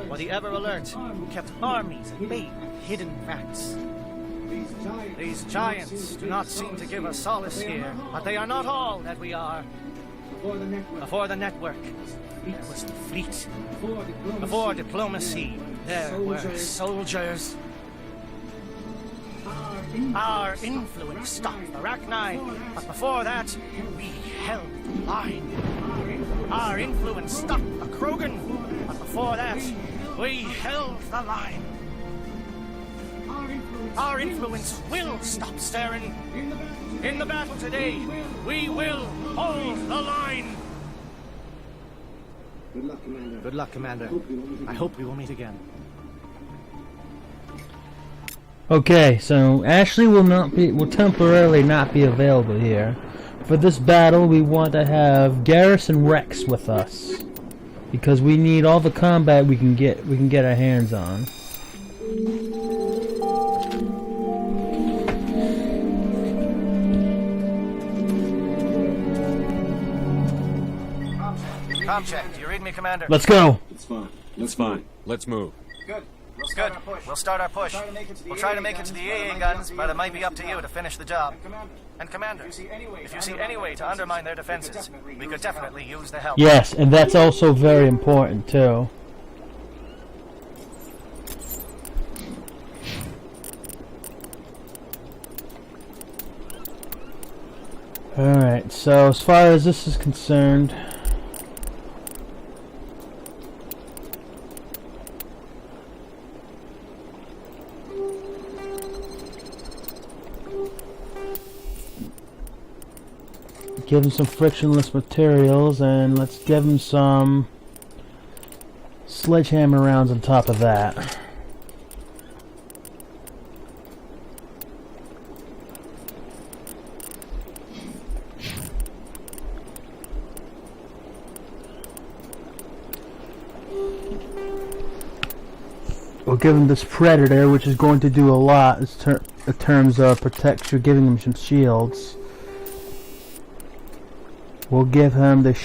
[SPEAKER 9] Or the ever alert who kept armies at bay with hidden facts. These giants do not seem to give us solace here, but they are not all that we are. Before the network, there was the fleet. Before diplomacy, there were soldiers. Our influence stopped the Arachnine, but before that, we held the line. Our influence stopped the Krogan, but before that, we held the line. Our influence will stop Saren. In the battle today, we will hold the line. Good luck, Commander. I hope we will meet again.
[SPEAKER 1] Okay, so Ashley will temporarily not be available here. For this battle, we want to have Garrus and Rex with us, because we need all the combat we can get our hands on.
[SPEAKER 9] Com check. Do you read me, Commander?
[SPEAKER 1] Let's go.
[SPEAKER 13] It's fine. Let's move.
[SPEAKER 9] Good. Good. We'll start our push. We'll try to make it to the AA guns, but it might be up to you to finish the job. And Commander, if you see any way to undermine their defenses, we could definitely use the help.
[SPEAKER 1] Yes, and that's also very important too. Alright, so as far as this is concerned, give him some frictionless materials, and let's give him some sledgehammer rounds on top of that. We'll give him this Predator, which is going to do a lot in terms of protection, giving him some shields. We'll give him the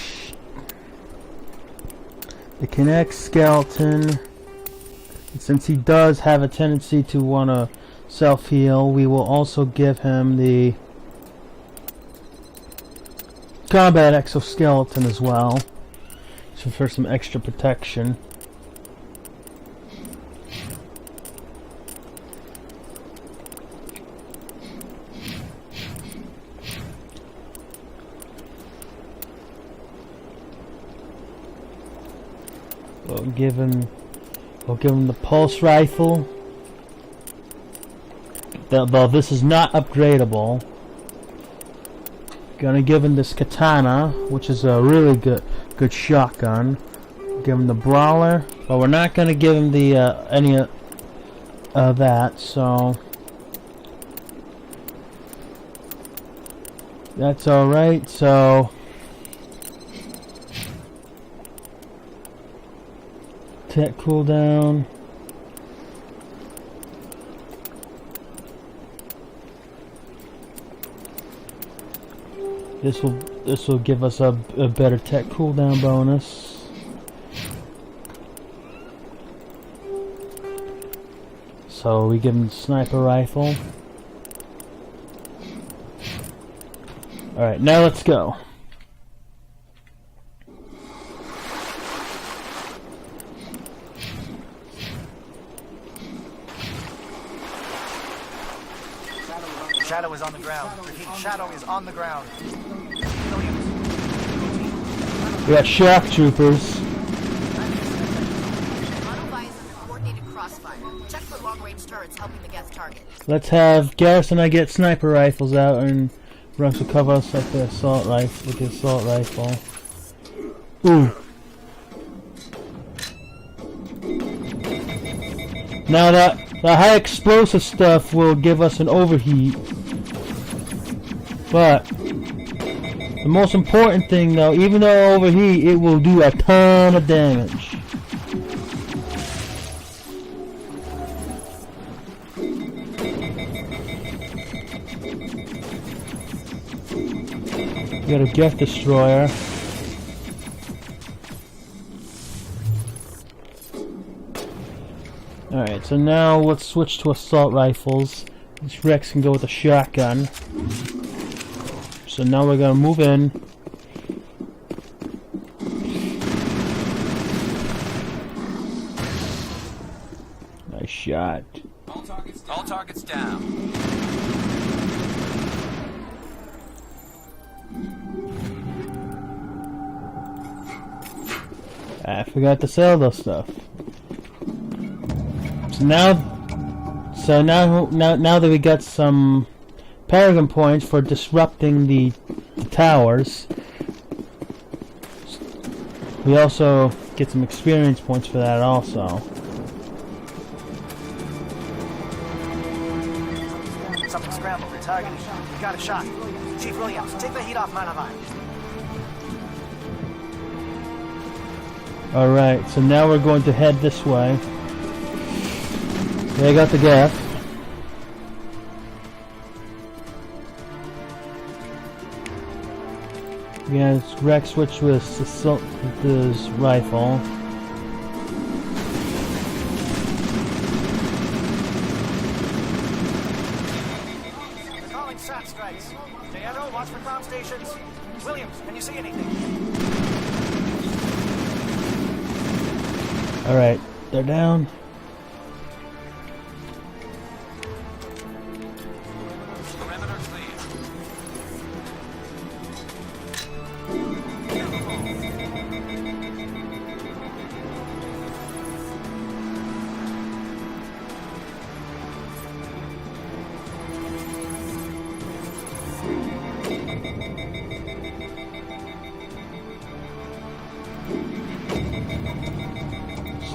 [SPEAKER 1] Connect Skeleton. And since he does have a tendency to want to self-heal, we will also give him the Combat Exoskeleton as well, so for some extra protection. We'll give him the pulse rifle. Though this is not upgradable. Gonna give him this katana, which is a really good shotgun. Give him the brawler, but we're not gonna give him the any of that. So that's all right. So. Tech cooldown. This will give us a better tech cooldown bonus. So we give him the sniper rifle. All right, now let's go.
[SPEAKER 9] Shadow is on the ground. Repeat, Shadow is on the ground.
[SPEAKER 1] We got shock troopers. Let's have Garrus and I get sniper rifles out, and Russ will cover us with the assault rifle. Ooh. Now that the high explosive stuff will give us an overheat, but the most important thing though, even though overheat, it will do a ton of damage. We got a Geth Destroyer. Alright, so now let's switch to assault rifles. This Rex can go with a shotgun. So now we're gonna move in. Nice shot.
[SPEAKER 11] All targets down. I
[SPEAKER 1] forgot to sell those stuff. So So now that we got some Paragon points for disrupting the towers, we also get some experience points for that also.
[SPEAKER 9] Something scrambled. They're targeting. We got a shot. Chief Williams, take the heat off Manavan.
[SPEAKER 1] Alright, so now we're going to head this way. They got the gas. Yeah, it's Rex switch with his rifle.
[SPEAKER 9] They're calling SAT strikes. Diego, watch for comm stations. Williams, can you see anything?
[SPEAKER 1] Alright, they're down.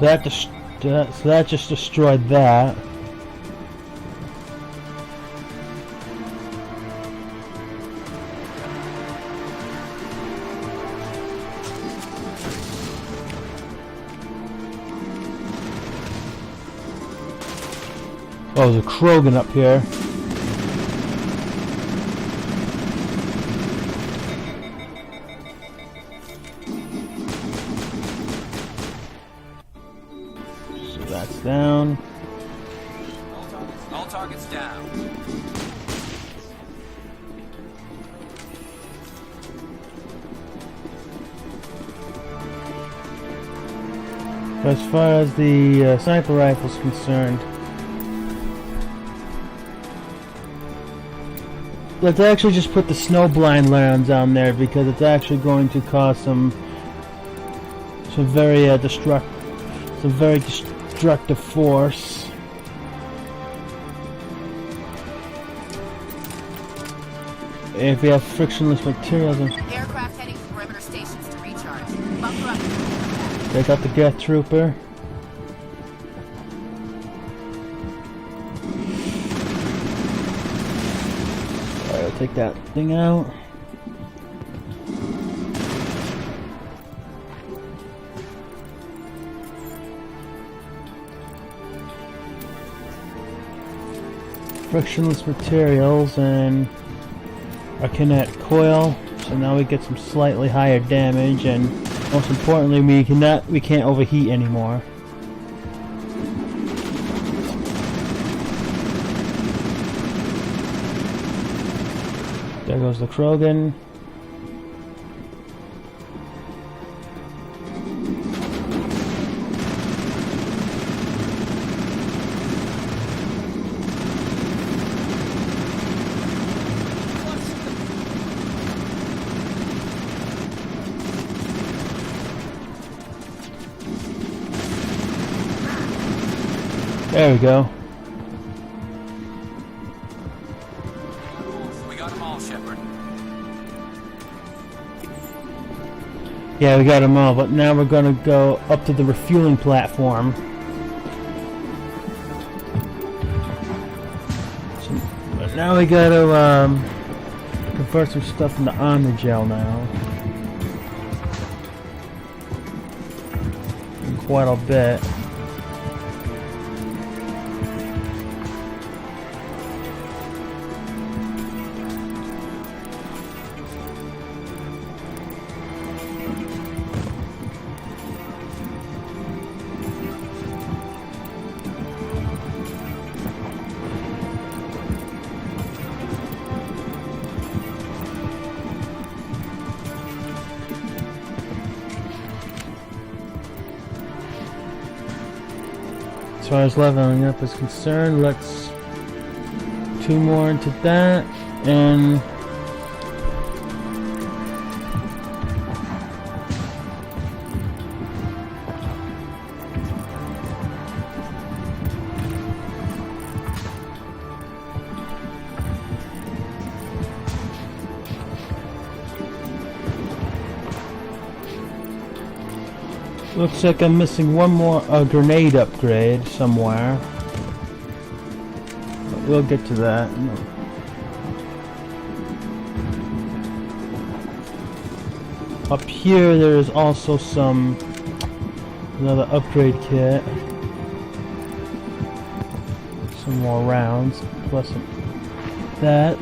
[SPEAKER 1] So that just destroyed that. Oh, there's a Krogan up here. Down.
[SPEAKER 6] All targets down.
[SPEAKER 1] As far as the sniper rifle is concerned, let's actually just put the snowblind rounds on there because it's actually going to cause some very destructive force. If we have frictionless materials and
[SPEAKER 8] aircraft heading for perimeter stations to recharge. Bunker up.
[SPEAKER 1] They got the Geth Trooper. Alright, I'll take that thing out. Frictionless materials and a kinetic coil, so now we get some slightly higher damage, and most importantly we can't overheat anymore. There goes the Krogan. There we go.
[SPEAKER 6] We got them all, Shepard.
[SPEAKER 1] Yeah, we got them all, but now we're gonna go up to the refueling platform. But now we gotta convert some stuff into armor gel now. Quite a bit. As far as leveling up is concerned, let's 2 more into that, and Looks like I'm missing one more grenade upgrade somewhere. But we'll get to that. Up here there is also another upgrade kit. Some more rounds, plus that.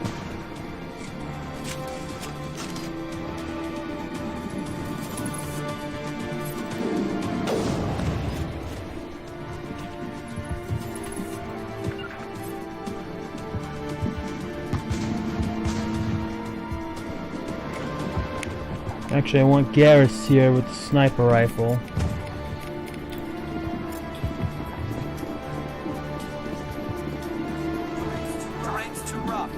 [SPEAKER 1] Actually, I want Garrus here with the sniper rifle.
[SPEAKER 11] Terrain's too rough.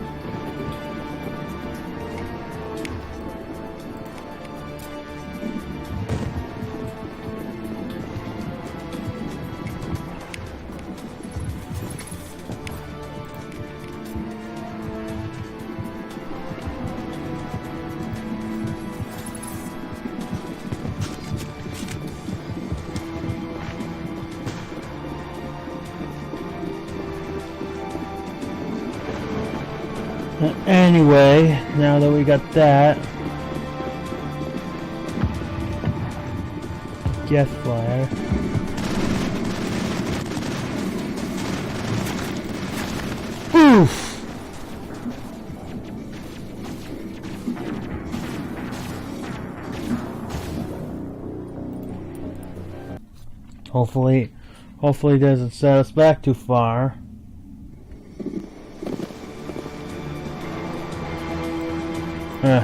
[SPEAKER 1] Anyway, now that we got that, gas flyer. Oof! Hopefully it doesn't set us back too far.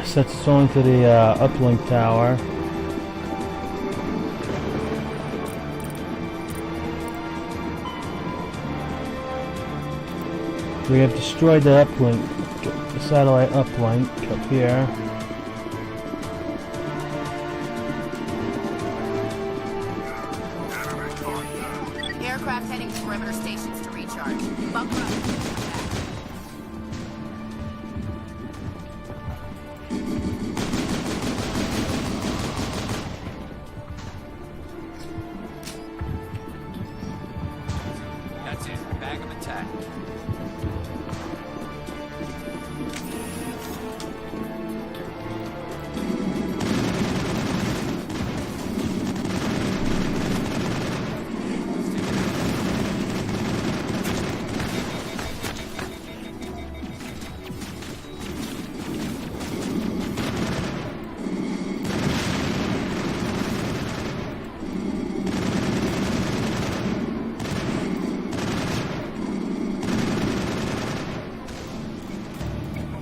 [SPEAKER 1] Sets us only to the uplink tower. We have destroyed the uplink, the satellite uplink up here.
[SPEAKER 8] Aircraft heading to perimeter stations to recharge. Bunker up.
[SPEAKER 11] That's it. Bag of attack.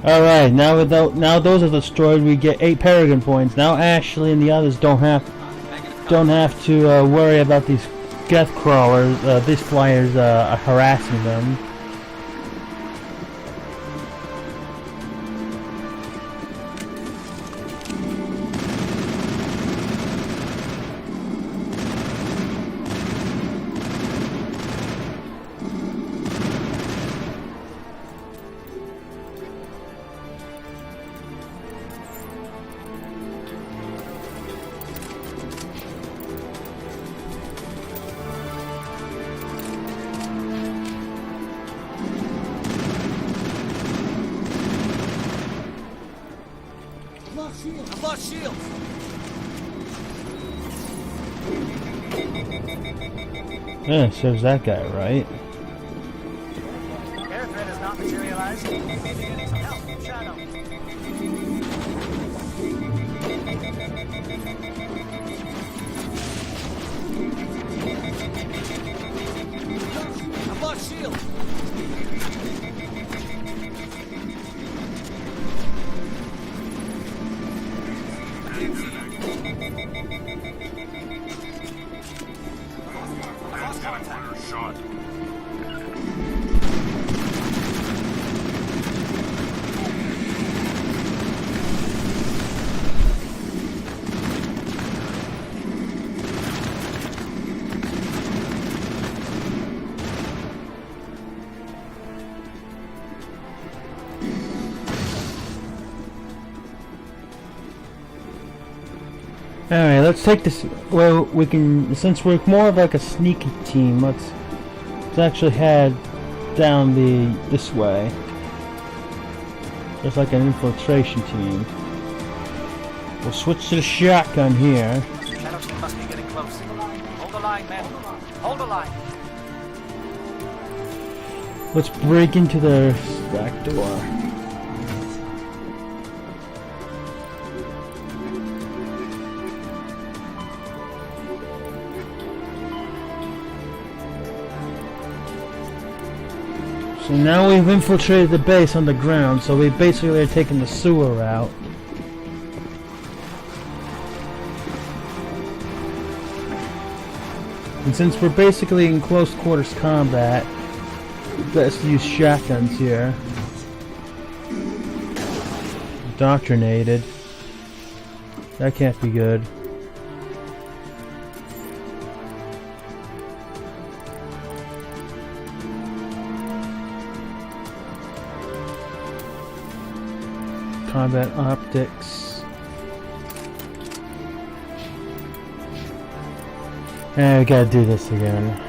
[SPEAKER 1] Alright, now those are destroyed, we get 8 Paragon points. Now Ashley and the others don't have to worry about these death crawlers, these flyers harassing them.
[SPEAKER 11] I've lost shields.
[SPEAKER 1] Yeah, serves that guy right.
[SPEAKER 9] Air threat has not materialized. Help, Shadow.
[SPEAKER 11] I've lost shields.
[SPEAKER 14] Shot.
[SPEAKER 1] Alright, let's take this. Well, we can, since we're more of like a sneaky team, let's actually head down this way. Just like an infiltration team. We'll switch to the shotgun here.
[SPEAKER 9] Shadow team must be getting close. Hold the line, men. Hold the line.
[SPEAKER 1] Let's break into the back door. So now we've infiltrated the base underground, so we basically are taking the sewer route. And since we're basically in close quarters combat, best use shotguns here. Indoctrinated. That can't be good. Combat optics. And we gotta do this again.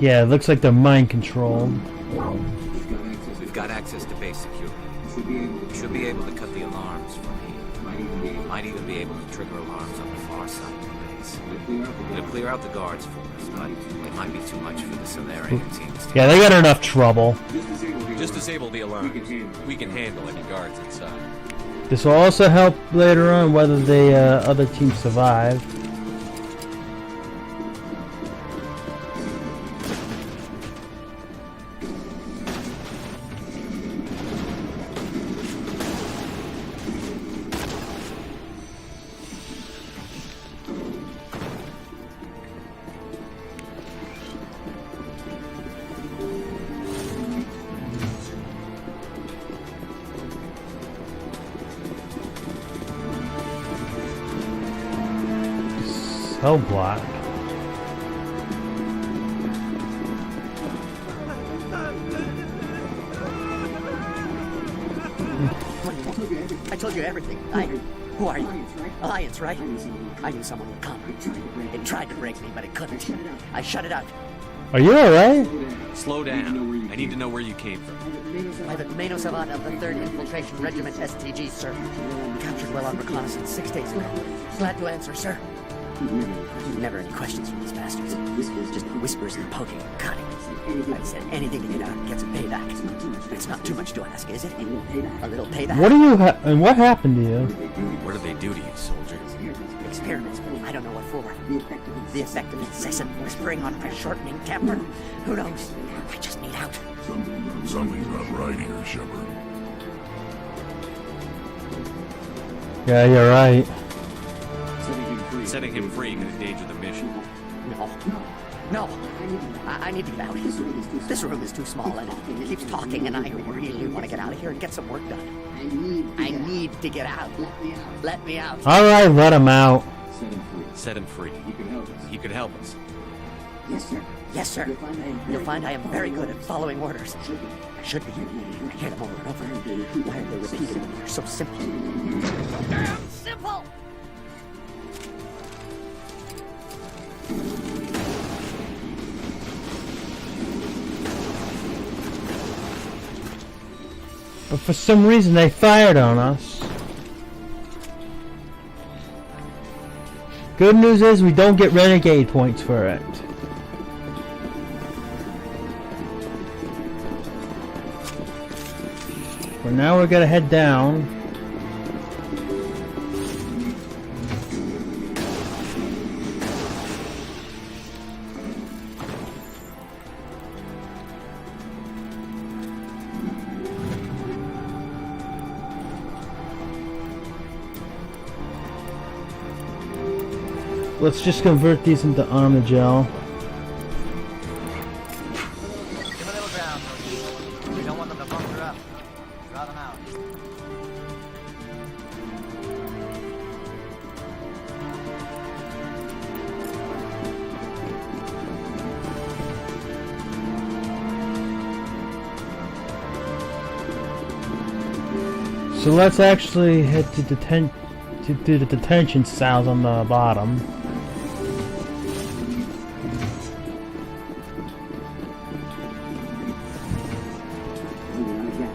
[SPEAKER 1] Yeah, it looks like they're mind controlled.
[SPEAKER 10] We've got access to base security. We should be able to cut the alarms from here. Might even be able to trigger alarms on the far side of the base. It'll clear out the guards for us, but it might be too much for the Solarian teams.
[SPEAKER 1] Yeah, they got enough trouble.
[SPEAKER 13] Just disable the alarms. We can handle any guards inside.
[SPEAKER 1] This will also help later on whether the other team survive. Cell block.
[SPEAKER 17] I told you everything. Who are you? Alliance, right? I knew someone would come. It tried to break me, but it couldn't. I shut it out.
[SPEAKER 1] Are you alright?
[SPEAKER 13] Slow down. I need to know where you came from.
[SPEAKER 17] Private Mano Savant of the 3rd Infiltration Regiment STG, sir. Captured well on reconnaissance 6 days ago. Glad to answer, sir. Never any questions from these bastards. Just whispers and poking and cutting. I said anything to get out and get some payback. It's not too much to ask, is it? A little payback.
[SPEAKER 1] What do you and what happened to you?
[SPEAKER 13] What do they do to you, soldier?
[SPEAKER 17] Experiments. I don't know what for. The effect of incessant whispering on my shortening temper. Who knows? I just need out.
[SPEAKER 14] Something's not right here, Shepard.
[SPEAKER 1] Yeah, you're right.
[SPEAKER 13] Setting him free could endanger the mission.
[SPEAKER 17] No. I need to get out. This room is too small and it keeps talking and I really want to get out of here and get some work done. I need to get out. Let me out.
[SPEAKER 1] Alright, let him out.
[SPEAKER 13] Set him free. He could help us.
[SPEAKER 17] Yes, sir. Yes, sir. You'll find I am very good at following orders. I should be. I hear them over and over. Why are they repeated when they're so simple? Damn simple!
[SPEAKER 1] But for some reason they fired on us. Good news is we don't get renegade points for it. For now we're gonna head down. Let's just convert these into Omnigel.
[SPEAKER 9] Give a little ground. We don't want them to bunker up. Draw them out.
[SPEAKER 1] So let's actually head to do the detention cells on the bottom.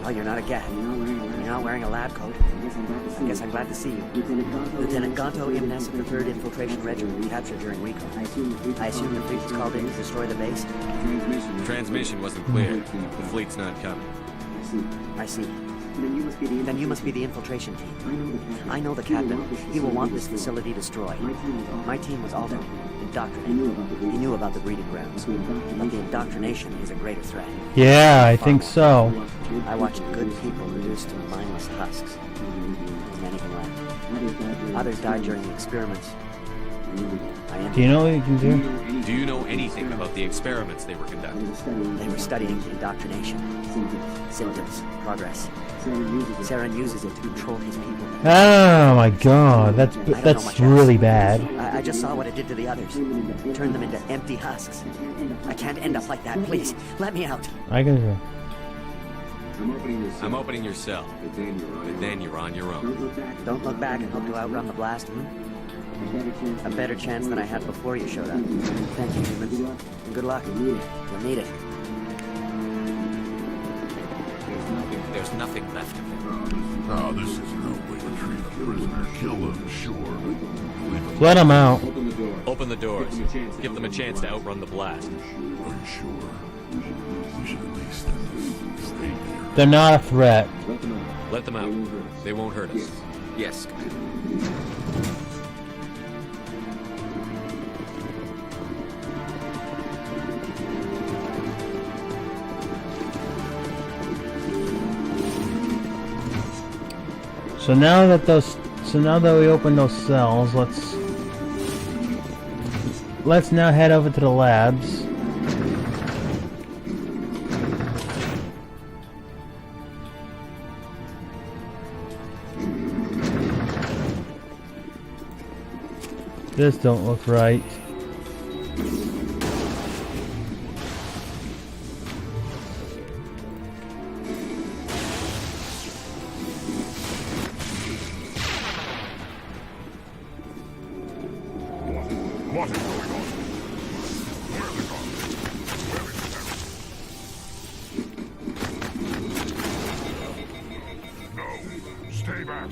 [SPEAKER 17] Oh, you're not a gat. You're not wearing a lab coat. I guess I'm glad to see you. Lieutenant Gonto Imnes of the 3rd Infiltration Regiment, captured during recon. I assume the fleet was called in to destroy the base?
[SPEAKER 13] The transmission wasn't clear. The fleet's not coming.
[SPEAKER 17] I see. Then you must be the infiltration team. I know the captain. He will want this facility destroyed. My team was altered, indoctrinated. He knew about the breeding grounds. But the indoctrination is a greater threat.
[SPEAKER 1] Yeah, I think so.
[SPEAKER 17] I watched good people reduced to mindless husks. Wasn't anything left. Others died during the experiments.
[SPEAKER 1] Do you know what you can do?
[SPEAKER 13] Do you know anything about the experiments they were conducting?
[SPEAKER 17] They were studying indoctrination. Symptoms. Progress. Saren uses it to control his people.
[SPEAKER 1] Oh my god, that's really bad.
[SPEAKER 17] I just saw what it did to the others. Turned them into empty husks. I can't end up like that. Please, let me out.
[SPEAKER 1] I can do.
[SPEAKER 13] I'm opening your cell. But then you're on your own.
[SPEAKER 17] Don't look back and hope to outrun the blast, A better chance than I had before you showed up. Thank you, human. And good luck. You'll need it.
[SPEAKER 10] There's nothing left of him.
[SPEAKER 14] Oh, this is no way to treat a prisoner. Kill him, sure.
[SPEAKER 1] Let him out.
[SPEAKER 13] Open the doors. Give them a chance to outrun the blast.
[SPEAKER 14] Are you sure? We should at least stay here.
[SPEAKER 1] They're not a threat.
[SPEAKER 13] Let them out. They won't hurt us.
[SPEAKER 10] Yes, Commander.
[SPEAKER 1] So now that we open those cells, let's now head over to the labs. This don't look right.
[SPEAKER 14] What is going on? Where are they gone? Where is the No, stay back.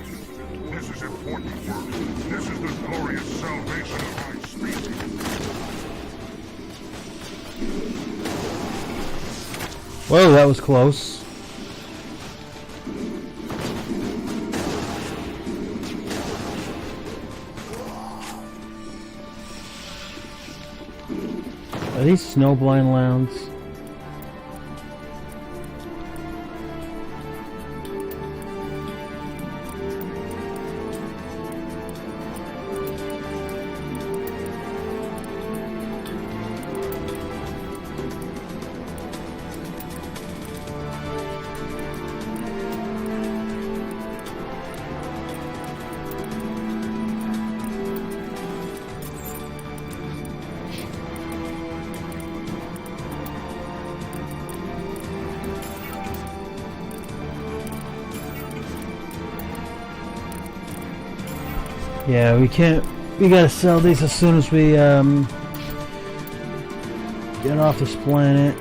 [SPEAKER 14] This is important work. This is the glorious salvation of my species.
[SPEAKER 1] Whoa, that was close. Are these snowblind lands? Yeah, we gotta sell these as soon as we get off this planet.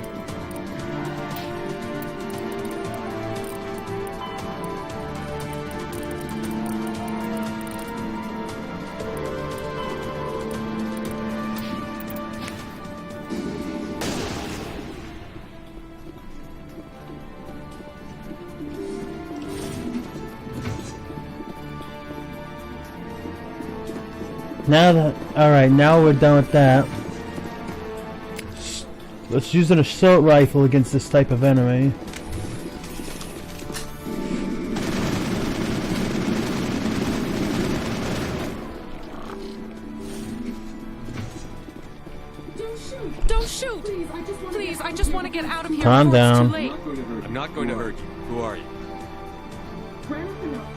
[SPEAKER 1] Alright, now we're done with that. Let's use an assault rifle against this type of enemy.
[SPEAKER 8] Don't shoot!
[SPEAKER 18] Please, I just want to get out of here
[SPEAKER 1] Calm
[SPEAKER 18] before it's
[SPEAKER 1] down.
[SPEAKER 18] too late.
[SPEAKER 13] I'm not going to hurt you. Who are you?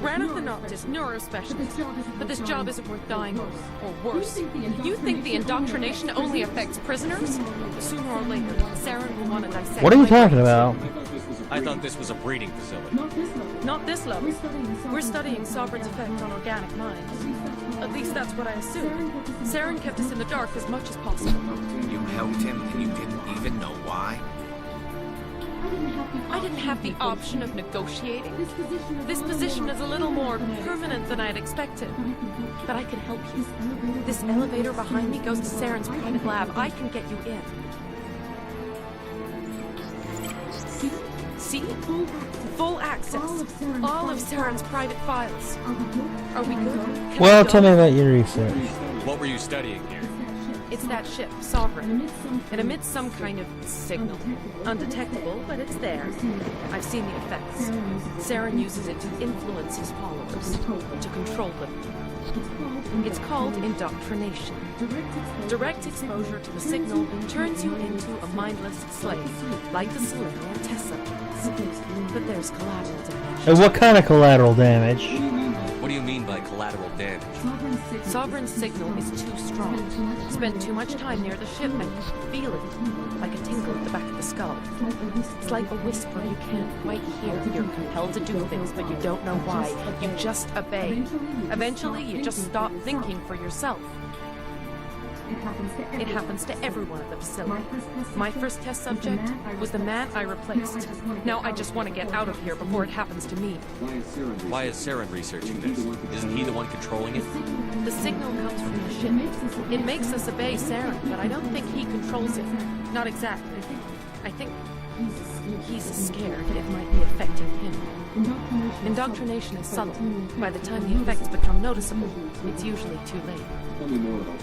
[SPEAKER 18] Branagh the Noctis, neurospecialist. But this job isn't worth dying of, or worse. You think the indoctrination only affects prisoners? Sooner or later, Saren will want to dissect.
[SPEAKER 1] What are you talking about?
[SPEAKER 13] I thought this was a breeding facility.
[SPEAKER 18] Not this level. We're studying Sovereign's effect on organic minds. At least that's what I assumed. Saren kept us in the dark as much as possible.
[SPEAKER 10] You helped him and you didn't even know why?
[SPEAKER 18] I didn't have the option of negotiating. This position is a little more permanent than I had expected. But I can help you. This elevator behind me goes to Saren's private lab. I can get you in. See? Full access. All of Saren's private files. Are we good? Can
[SPEAKER 1] Well,
[SPEAKER 18] we go?
[SPEAKER 1] tell me about your research.
[SPEAKER 13] What were you studying here?
[SPEAKER 18] It's that ship, Sovereign. It emits some kind of signal. Undetectable, but it's there. I've seen the effects. Saren uses it to influence his followers, to control them. It's called indoctrination. Direct exposure to the signal turns you into a mindless slave, like the Solarian test subjects. But there's collateral damage.
[SPEAKER 1] And what kind of collateral damage?
[SPEAKER 13] What do you mean by collateral damage?
[SPEAKER 18] Sovereign's signal is too strong. Spend too much time near the ship and you feel it, like a tingle at the back of the skull. It's like a whisper you can't quite hear. You're compelled to do things, but you don't know why. You just obey. Eventually, you just stop thinking for yourself. It happens to everyone at the facility. My first test subject was the man I replaced. Now I just want to get out of here before it happens to me.
[SPEAKER 13] Why is Saren researching this? Isn't he the one controlling it?
[SPEAKER 18] The signal comes from the ship. It makes us obey Saren, but I don't think he controls it. Not exactly. I think he's scared it might be affecting him. Indoctrination is subtle. By the time the effects become noticeable, it's usually too late.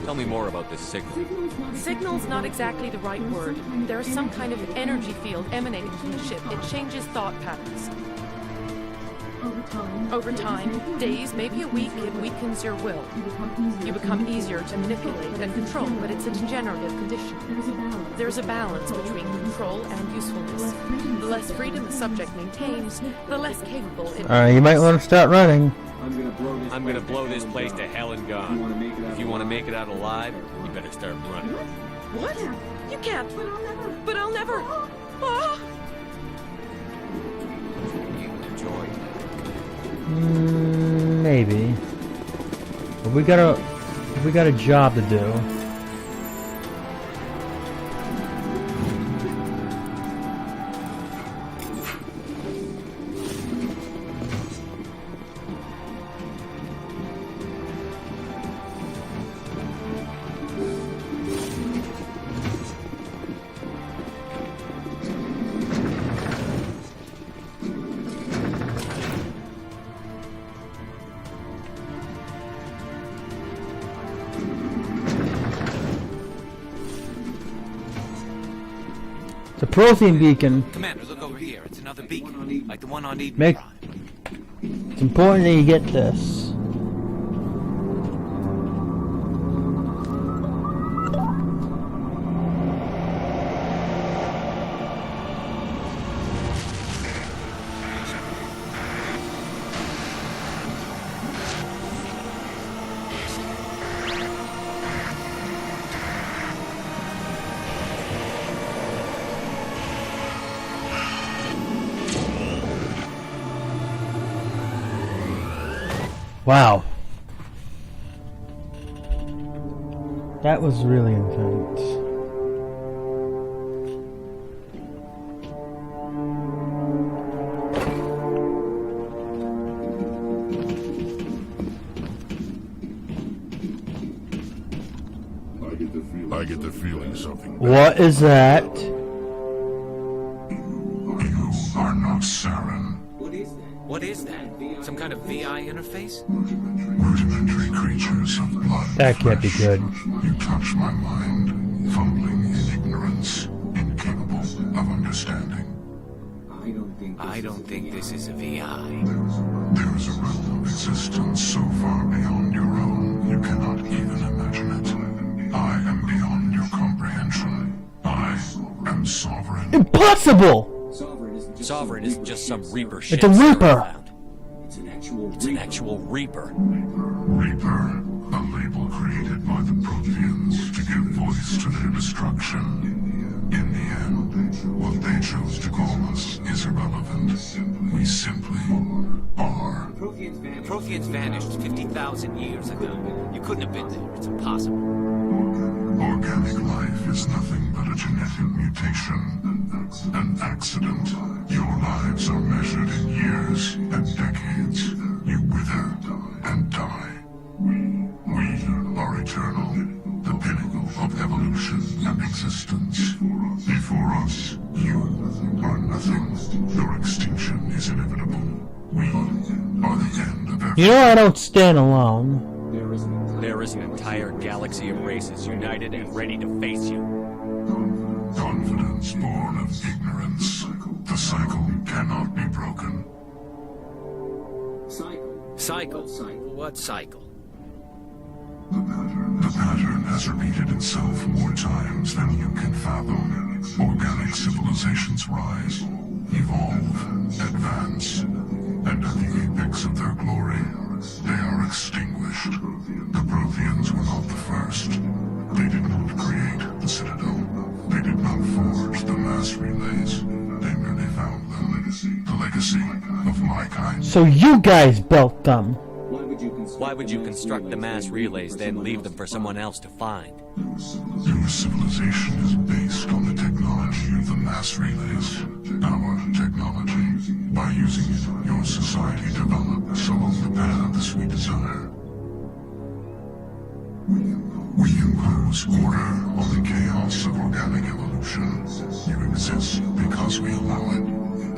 [SPEAKER 13] Tell me more about this signal.
[SPEAKER 18] Signal's not exactly the right word. There is some kind of energy field emanating from the ship. It changes thought patterns. Over time, days, maybe a week, it weakens your will. You become easier to manipulate and control, but it's a degenerative condition. There's a balance between control and usefulness. The less freedom the subject maintains, the less capable it
[SPEAKER 1] Alright, you might want to start running.
[SPEAKER 13] I'm gonna blow this place to hell and gone. If you want to make it out alive, you better start running.
[SPEAKER 18] What? You can't. But I'll never. Ah!
[SPEAKER 1] Maybe. But we got a job to do. The Prothean beacon.
[SPEAKER 10] Commander, look over here. It's another beacon, like the one on Eden.
[SPEAKER 1] It's important that you get this. Wow. That was really intense.
[SPEAKER 14] I get the feeling something.
[SPEAKER 1] What is that?
[SPEAKER 14] You are not Saren.
[SPEAKER 10] What is that? Some kind of VI interface?
[SPEAKER 14] Rudimentary creatures of blood.
[SPEAKER 1] That can't be good.
[SPEAKER 14] You touch my mind, fumbling in ignorance, incapable of understanding.
[SPEAKER 10] I don't think this is a VI.
[SPEAKER 14] There is a realm of existence so far beyond your own, you cannot even imagine it. I am beyond your comprehension. I am am Sovereign.
[SPEAKER 1] Impossible!
[SPEAKER 4] Sovereign isn't just some Reaper shit.
[SPEAKER 1] It's a Reaper!
[SPEAKER 4] Found. It's an actual Reaper.
[SPEAKER 14] Reaper, a label created by the Protheans to give voice to their destruction. In the end, what they chose to call us is irrelevant. We simply are.
[SPEAKER 10] Protheans vanished 50,000 years ago. You couldn't have been there. It's impossible.
[SPEAKER 14] Organic life is nothing but a genetic mutation. An accident. Your lives are measured in years and decades. You wither and die. We are eternal. The pinnacle of evolution and existence. Before us, you are nothing. Your extinction is inevitable. We are the end of everything.
[SPEAKER 1] You know I don't stand alone.
[SPEAKER 4] There is an entire galaxy of races united and ready to face you.
[SPEAKER 14] Confidence born of ignorance. The cycle cannot be broken.
[SPEAKER 10] Cycle? What cycle?
[SPEAKER 14] The pattern has repeated itself more times than you can fathom. Organic civilizations rise, evolve, advance, and at the apex of their glory, they are extinguished. The Protheans were not the first. They did not create the Citadel. They did not forge the mass relays. They merely found them. The legacy of my kind.
[SPEAKER 1] So you guys built them.
[SPEAKER 4] Why would you construct the mass relays, then leave them for someone else to find?
[SPEAKER 14] Your civilization is based on the technology of the mass relays. Our technology. By using it, your society develops along the paths we desire. We impose order on the chaos of organic evolution. You exist because we allow it,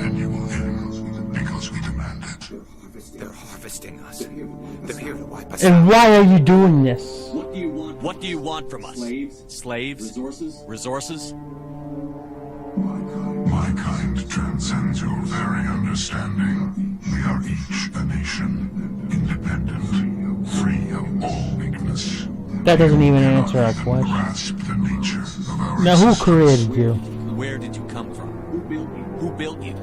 [SPEAKER 14] and you will end because we demand it.
[SPEAKER 11] They're harvesting us. They're here to wipe us
[SPEAKER 1] And
[SPEAKER 11] out.
[SPEAKER 1] why are you doing this?
[SPEAKER 4] What do you want from us? Slaves? Resources?
[SPEAKER 14] My kind transcends your very understanding. We are each a nation, independent, free of all weakness.
[SPEAKER 1] That doesn't even answer our question.
[SPEAKER 14] Grasp the nature of our
[SPEAKER 1] Now who
[SPEAKER 14] existence.
[SPEAKER 1] created you?
[SPEAKER 4] Where did you come from? Who built you?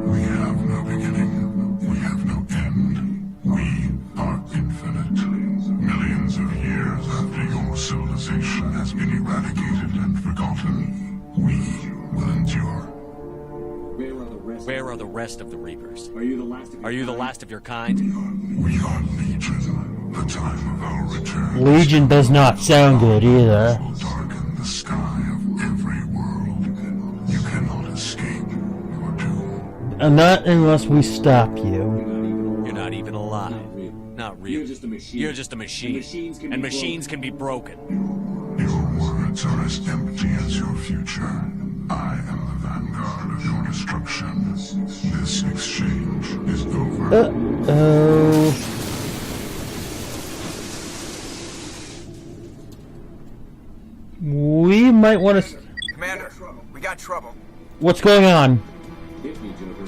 [SPEAKER 14] We have no beginning. We have no end. We are infinite. Millions of years after your civilization has been eradicated and forgotten, we will endure.
[SPEAKER 4] Where are the rest of the Reapers? Are you the last of your kind?
[SPEAKER 14] We are Legion. The time of our return.
[SPEAKER 1] Legion does not sound good either.
[SPEAKER 14] Will darken the sky of every world. You cannot escape your doom.
[SPEAKER 1] And not unless we stop you.
[SPEAKER 4] You're not even alive. Not really. You're just a machine. And machines can be broken.
[SPEAKER 14] Your words are as empty as your future. I am the vanguard of your destruction. This exchange is over.
[SPEAKER 1] Uh-oh. We might want to...
[SPEAKER 11] Commander, we got trouble.
[SPEAKER 1] What's going on?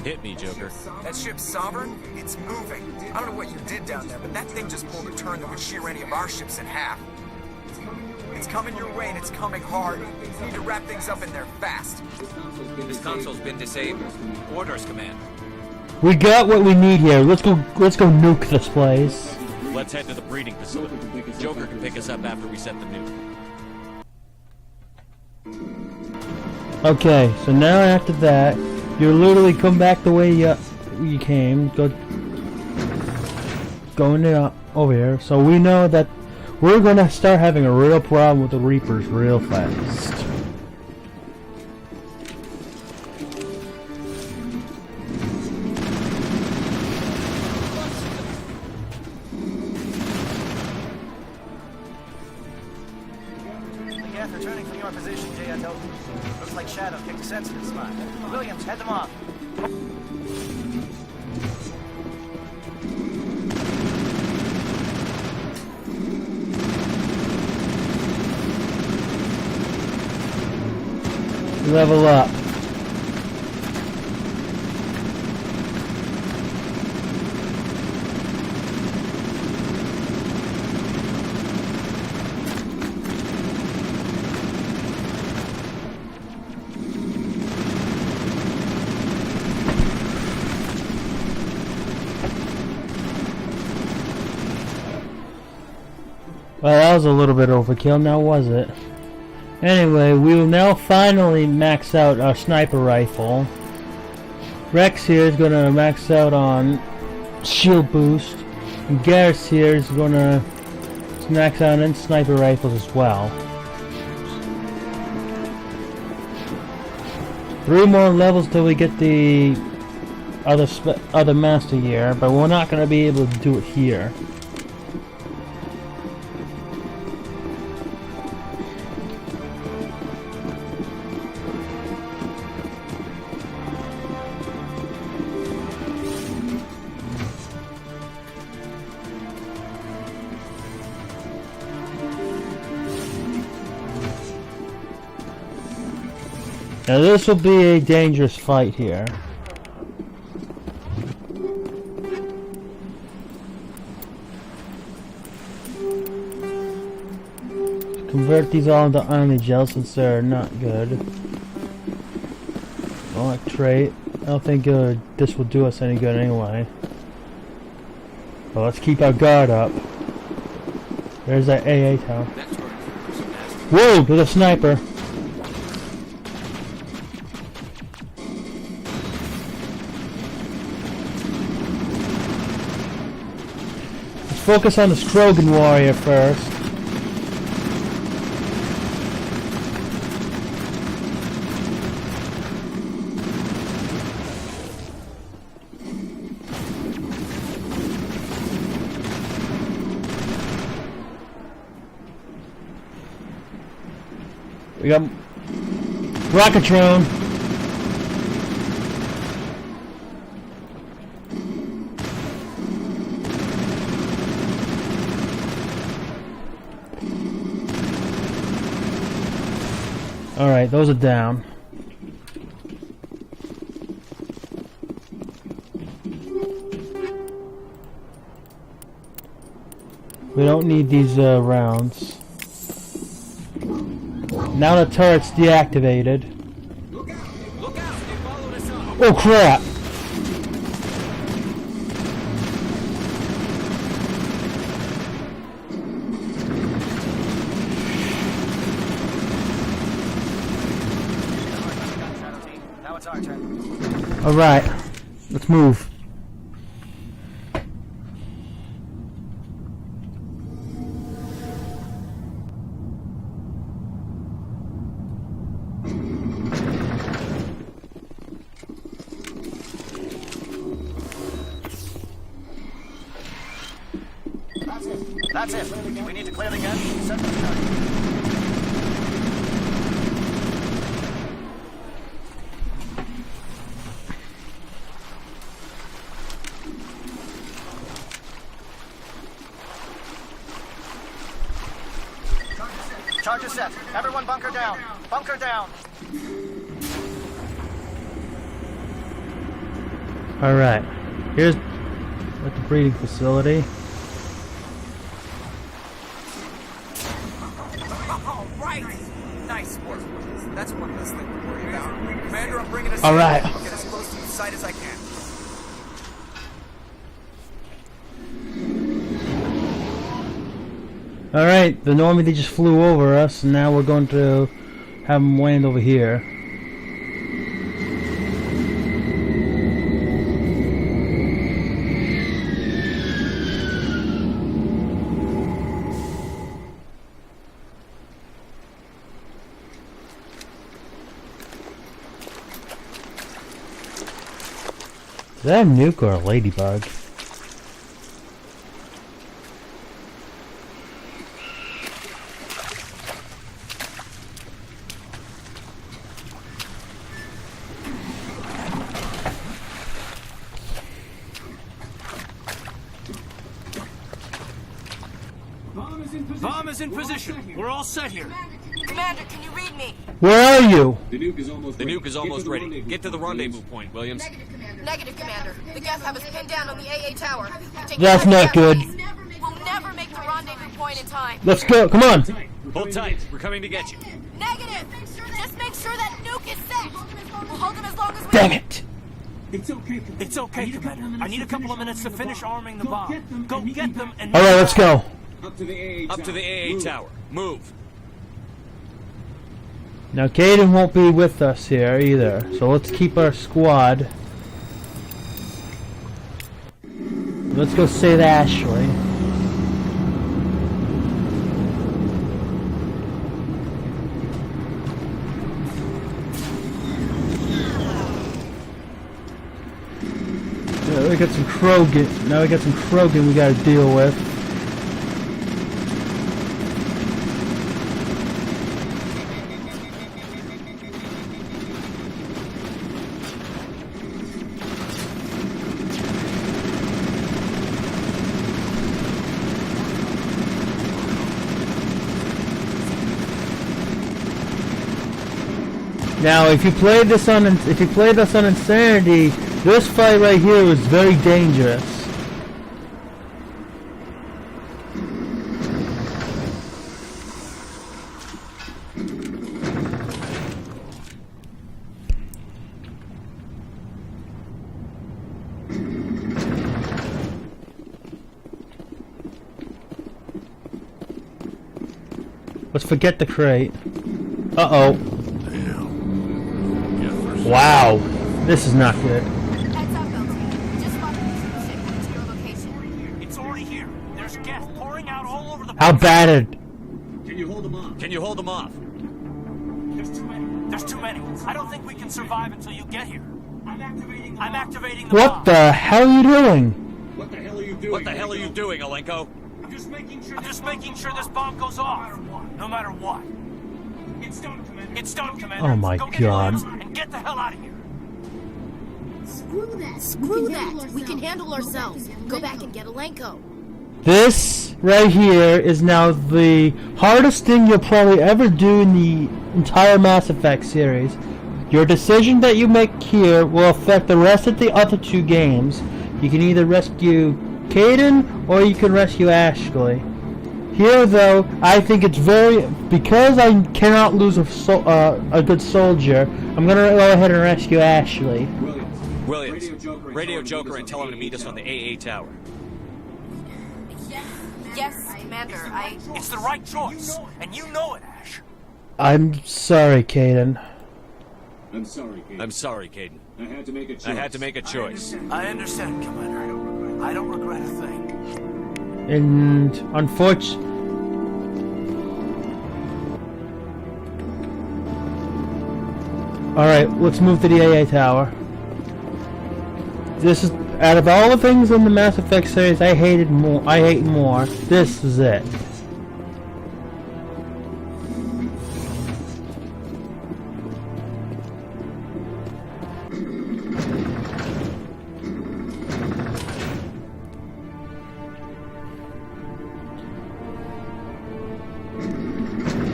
[SPEAKER 4] Hit me, Joker.
[SPEAKER 11] That ship's Sovereign? It's moving. I don't know what you did down there, but that thing just pulled a turn that would shear any of our ships in half. It's coming your way, and it's coming hard. You need to wrap things up in there fast.
[SPEAKER 10] This console's been disabled. Orders, Commander.
[SPEAKER 1] We got what we need here. Let's go nuke this place.
[SPEAKER 4] Let's head to the breeding facility. Joker can pick us up after we set the nuke.
[SPEAKER 1] Okay, so now after that, you literally come back the way you came. Going over here. So we know that we're gonna start having a real problem with the Reapers real fast.
[SPEAKER 9] Yes, returning from your position, J. Looks like Shadow kicked a sensitive spot. Williams, head them off.
[SPEAKER 1] Level up. Well, that was a little bit overkill, now was it? Anyway, we will now finally max out our sniper rifle. Rex here is going to max out on shield boost. And Garrus here is going to max out on sniper rifles as well. 3 more levels till we get the other master gear, but we're not going to be able to do it here. Now this will be a dangerous fight here. Convert these all into army gel since they're not good. Select trait. I don't think this will do us any good anyway. But let's keep our guard up. There's that AA tower. Whoa! There's a sniper. Focus on the Strogan warrior first. We got Rocketron. Alright, those are down. We don't need these rounds. Now the turret's deactivated. Oh crap! Alright, let's move.
[SPEAKER 9] That's it. We need to clear the gun. Set the target. Charge is set. Everyone bunker down. Bunker down.
[SPEAKER 1] Alright. Here's at the breeding facility.
[SPEAKER 11] All right. Nice work. That's one less thing to worry about. Commander, I'm bringing us
[SPEAKER 1] All right.
[SPEAKER 11] I'll get as close to the site as I can.
[SPEAKER 1] Alright, the Normandy just flew over us, and now we're going to have them land over here. Is that a nuke or a ladybug?
[SPEAKER 12] Bomb is in position. We're all set here.
[SPEAKER 8] Commander, can you read me?
[SPEAKER 1] Where are you?
[SPEAKER 13] The nuke is almost ready. Get to the rendezvous point, Williams.
[SPEAKER 8] Negative, Commander. The Geth have us pinned down on the AA tower.
[SPEAKER 1] That's not good.
[SPEAKER 8] We'll never make the rendezvous point in time.
[SPEAKER 1] Let's go. Come on.
[SPEAKER 13] Hold tight. We're coming to get you.
[SPEAKER 8] Negative. Just make sure that nuke is set. We'll hold them as long as we
[SPEAKER 1] Damn it.
[SPEAKER 12] It's okay, Commander. I need a couple of minutes to finish arming the bomb. Go get them and...
[SPEAKER 1] Alright, let's go.
[SPEAKER 4] Up to the AA tower. Move.
[SPEAKER 1] Now, Caden won't be with us here either, so let's keep our squad. Let's go save Ashley. Now we got some Krogan we gotta deal with. Now, if you play this on Insanity, this fight right here is very dangerous. Let's forget the crate. Uh-oh. Wow, this is not good.
[SPEAKER 19] Heads up, LT. Just spotted a ship headed to your location.
[SPEAKER 12] It's already here. There's gas pouring out all over the
[SPEAKER 1] How bad it...
[SPEAKER 4] Can you hold them off?
[SPEAKER 12] There's too many. There's too many. I don't think we can survive until you get here. I'm activating the
[SPEAKER 1] What
[SPEAKER 12] bomb.
[SPEAKER 1] the hell are you doing?
[SPEAKER 4] What the hell are you doing, Alenko?
[SPEAKER 12] I'm just making sure this bomb goes off. No matter what. It's done, Commander.
[SPEAKER 1] Oh my
[SPEAKER 12] Go get
[SPEAKER 1] God.
[SPEAKER 12] arms and get the hell out of here.
[SPEAKER 8] Screw that. We can handle ourselves. Go back and get Alenko.
[SPEAKER 1] This right here is now the hardest thing you'll probably ever do in the entire Mass Effect series. Your decision that you make here will affect the rest of the other two games. You can either rescue Caden or you can rescue Ashley. Here, though, I think it's because I cannot lose a good soldier, I'm gonna go ahead and rescue Ashley.
[SPEAKER 4] Williams, radio Joker and tell him to meet us on the AA tower.
[SPEAKER 19] Yes, Commander,
[SPEAKER 12] It's the right choice, and you know it, Ash.
[SPEAKER 1] I'm sorry, Caden.
[SPEAKER 4] I'm sorry, Caden. I had to make a choice.
[SPEAKER 12] I understand, Commander. I don't regret a thing.
[SPEAKER 1] And unfortunately, all right, let's move to the AA tower. This is out of all the things in the Mass Effect series I hate more. This is it.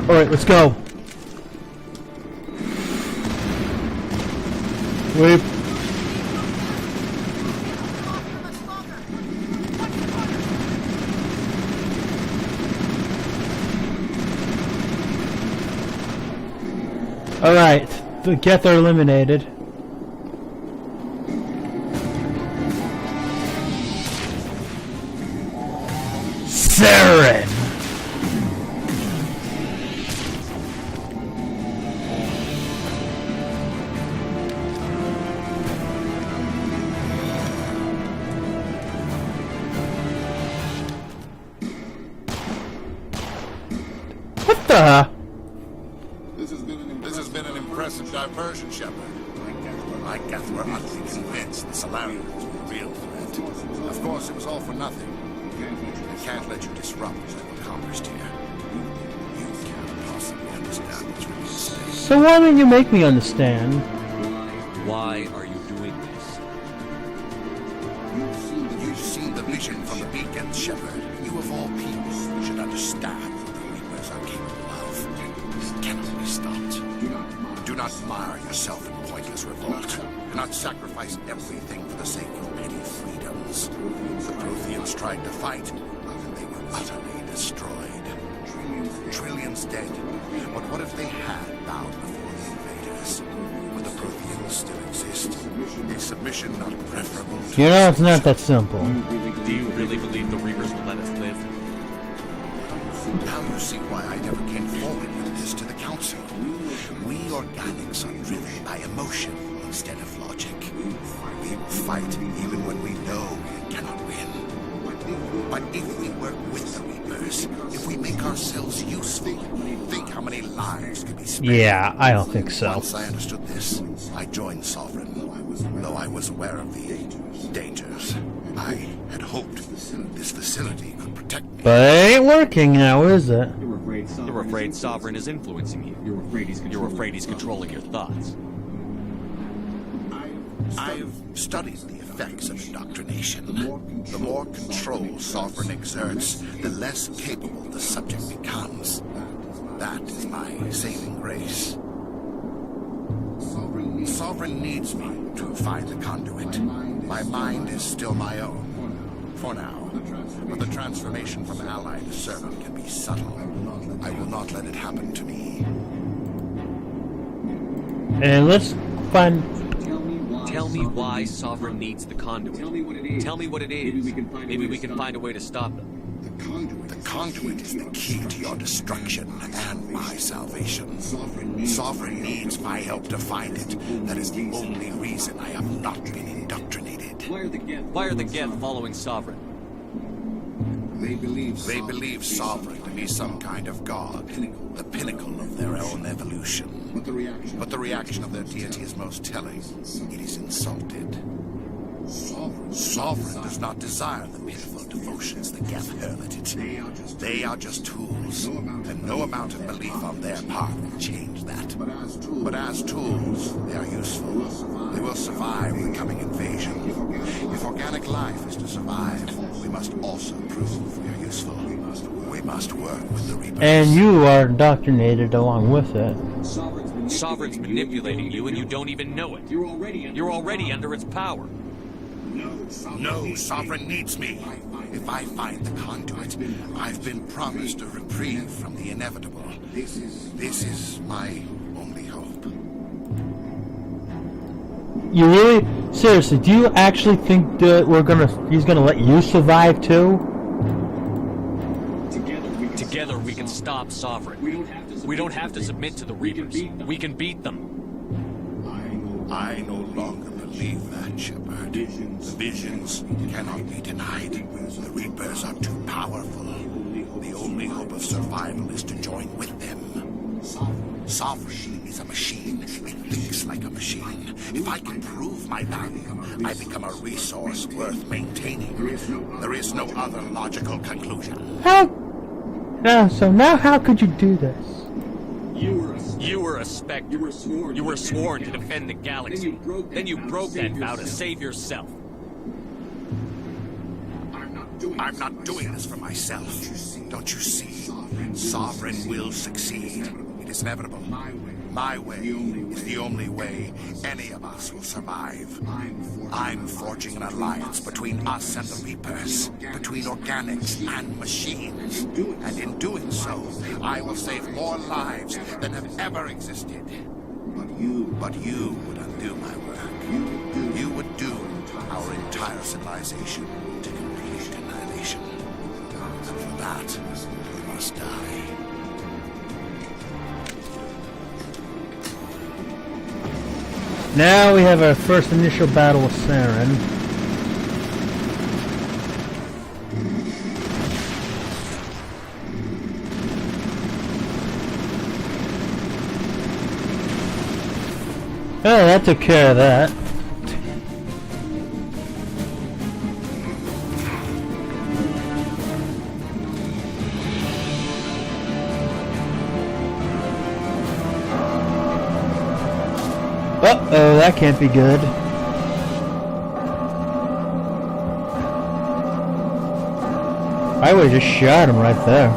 [SPEAKER 1] Alright, let's go. Wait. Alright, the Geth are eliminated. Saren! What the?
[SPEAKER 14] This has been an impressive diversion, Shepard. I guess we're utterly convinced the Solarians were a real threat. Of course, it was all for nothing. I can't let you disrupt what I've accomplished here. You can't possibly understand what's really at stake.
[SPEAKER 1] So why don't you make me understand?
[SPEAKER 4] Why are you doing this?
[SPEAKER 14] You've seen the vision from the beacon, Shepard. You of all people should understand what the Reapers are capable of. It cannot be stopped. Do not mire yourself in pointless revolt. Do not sacrifice everything for the sake of petty freedoms. The Protheans tried to fight, and they were utterly destroyed. Trillions dead. But what if they had bowed before the invaders? Would the Protheans still exist? Is submission not preferable to...
[SPEAKER 1] You know, it's not that simple.
[SPEAKER 4] Do you really believe the Reapers will let us live?
[SPEAKER 20] you see why I never came forward with this to the Council. We organics are driven by emotion instead of logic. We will fight even when we know we cannot win. But if we work with the Reapers, if we make ourselves useful, think how many lives could be spared.
[SPEAKER 1] Yeah, I don't think so.
[SPEAKER 20] Once I understood this, I joined Sovereign, though I was aware of the dangers. I had hoped this facility could protect me.
[SPEAKER 1] But it ain't working now, is it?
[SPEAKER 4] You're afraid Sovereign is influencing you. You're afraid he's controlling your thoughts.
[SPEAKER 20] I've studied the effects of indoctrination. The more control Sovereign exerts, the less capable the subject becomes. That is my saving grace. Sovereign needs me to find the conduit. My mind is still my own, for now. But the transformation from ally to servant can be subtle. I will not let it happen to me.
[SPEAKER 1] And let's find...
[SPEAKER 4] Tell me why Sovereign needs the conduit. Tell me what it is. Maybe we can find a way to stop them.
[SPEAKER 20] The conduit is the key to your destruction and my salvation. Sovereign needs my help to find it. That is the only reason I have not been indoctrinated.
[SPEAKER 4] Why are the Geth following Sovereign?
[SPEAKER 20] They believe Sovereign to be some kind of god, the pinnacle of their own evolution. But the reaction of their deity is most telling. It is insulted. Sovereign does not desire the pitiful devotions the Geth hurl at it. They are just tools, and no amount of belief on their part will change that. But as tools, they are useful. They will survive the coming invasion. If organic life is to survive, we must also prove we are useful. We must work with the Reapers.
[SPEAKER 1] And you are indoctrinated along with it.
[SPEAKER 4] Sovereign's manipulating you and you don't even know it. You're already under its power.
[SPEAKER 20] No, Sovereign needs me. If I find the conduit, I've been promised a reprieve from the inevitable. This is my only hope.
[SPEAKER 1] You really, seriously, do you actually think that he's gonna let you survive too?
[SPEAKER 4] Together we can stop Sovereign. We don't have to submit to the Reapers. We can beat them.
[SPEAKER 20] I no longer believe that, Shepard. The visions cannot be denied. The Reapers are too powerful. The only hope of survival is to join with them. Sovereign is a machine. It thinks like a machine. If I can prove my value, I become a resource worth maintaining. There is no other logical conclusion.
[SPEAKER 1] So now how could you do this?
[SPEAKER 4] You were a Spectre. You were sworn to defend the galaxy. Then you broke that vow to save yourself.
[SPEAKER 20] I'm not doing this for myself. Don't you see? Sovereign will succeed. It is inevitable. My way is the only way any of us will survive. I'm forging an alliance between us and the Reapers, between organics and machines. And in doing so, I will save more lives than have ever existed. But you would undo my work. You would doom our entire civilization to complete annihilation. And for that, we must die.
[SPEAKER 1] Now we have our first initial battle with Saren. Oh, that took care of that. Uh-oh, that can't be good. I would've just shot him right there.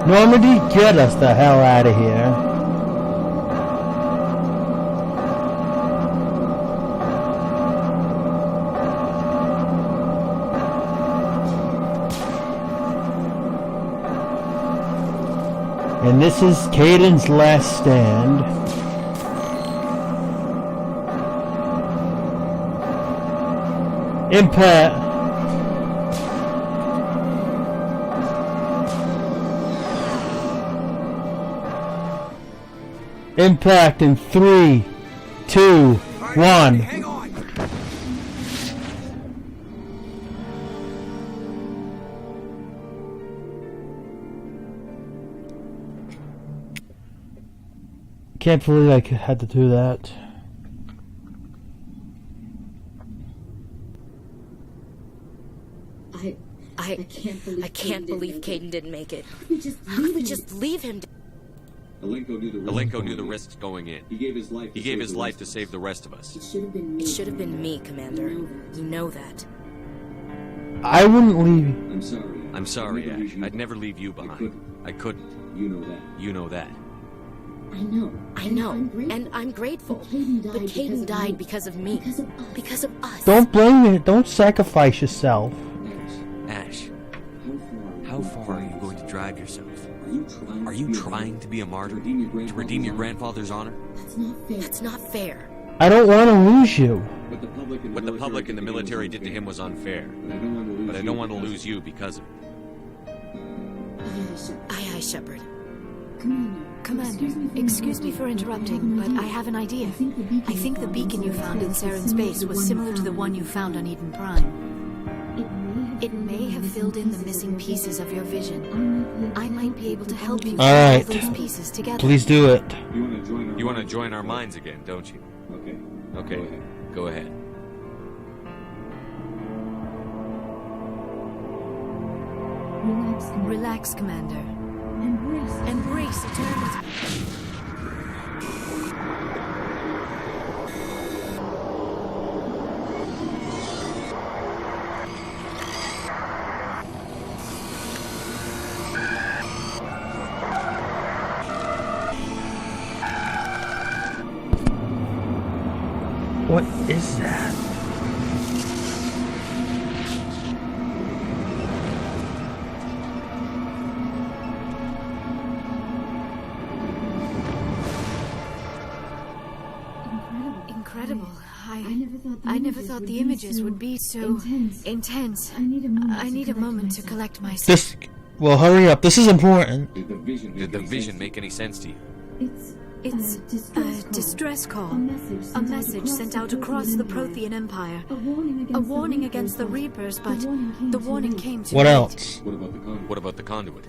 [SPEAKER 1] Normandy, get us the hell out of here. And this is Caden's last stand. Impact. Impact in 3, 2, 1.
[SPEAKER 11] Hang on.
[SPEAKER 1] Can't believe I had to do that.
[SPEAKER 8] I can't believe Caden didn't make it. How could we just leave him?
[SPEAKER 13] Alenko knew the risks going in. He gave his life to save the rest of us.
[SPEAKER 8] It should have been me, Commander. You know that.
[SPEAKER 1] I wouldn't leave you.
[SPEAKER 13] I'm sorry, Ash. I'd never leave you behind. I couldn't. You know that.
[SPEAKER 8] I know, and I'm grateful. But Caden died because of me. Because of us.
[SPEAKER 1] Don't blame me. Don't sacrifice yourself.
[SPEAKER 13] Ash, how far are you going to drive yourself? Are you trying to be a martyr? To redeem your grandfather's honor?
[SPEAKER 8] That's not fair.
[SPEAKER 1] I don't want to lose you.
[SPEAKER 13] What the public and the military did to him was unfair. But I don't want to lose you because of it.
[SPEAKER 8] Aye, Shepard.
[SPEAKER 16] Commander, excuse me for interrupting, but I have an idea. I think the beacon you found in Saren's base was similar to the one you found on Eden Prime. It may have filled in the missing pieces of your vision. I might be able to help you put all those pieces together.
[SPEAKER 1] Please do it.
[SPEAKER 13] You want to join our minds again, don't you? Okay. Go ahead.
[SPEAKER 16] Relax, Commander. Embrace eternity.
[SPEAKER 1] What is that?
[SPEAKER 16] Incredible. I never thought the images would be so intense. I need a moment to collect myself.
[SPEAKER 1] Well, hurry up. This is important.
[SPEAKER 13] Did the vision make any sense to you?
[SPEAKER 16] It's a distress call. A message sent out across the Prothean Empire. A warning against the Reapers, but the warning came too late.
[SPEAKER 1] What else?
[SPEAKER 13] What about the conduit?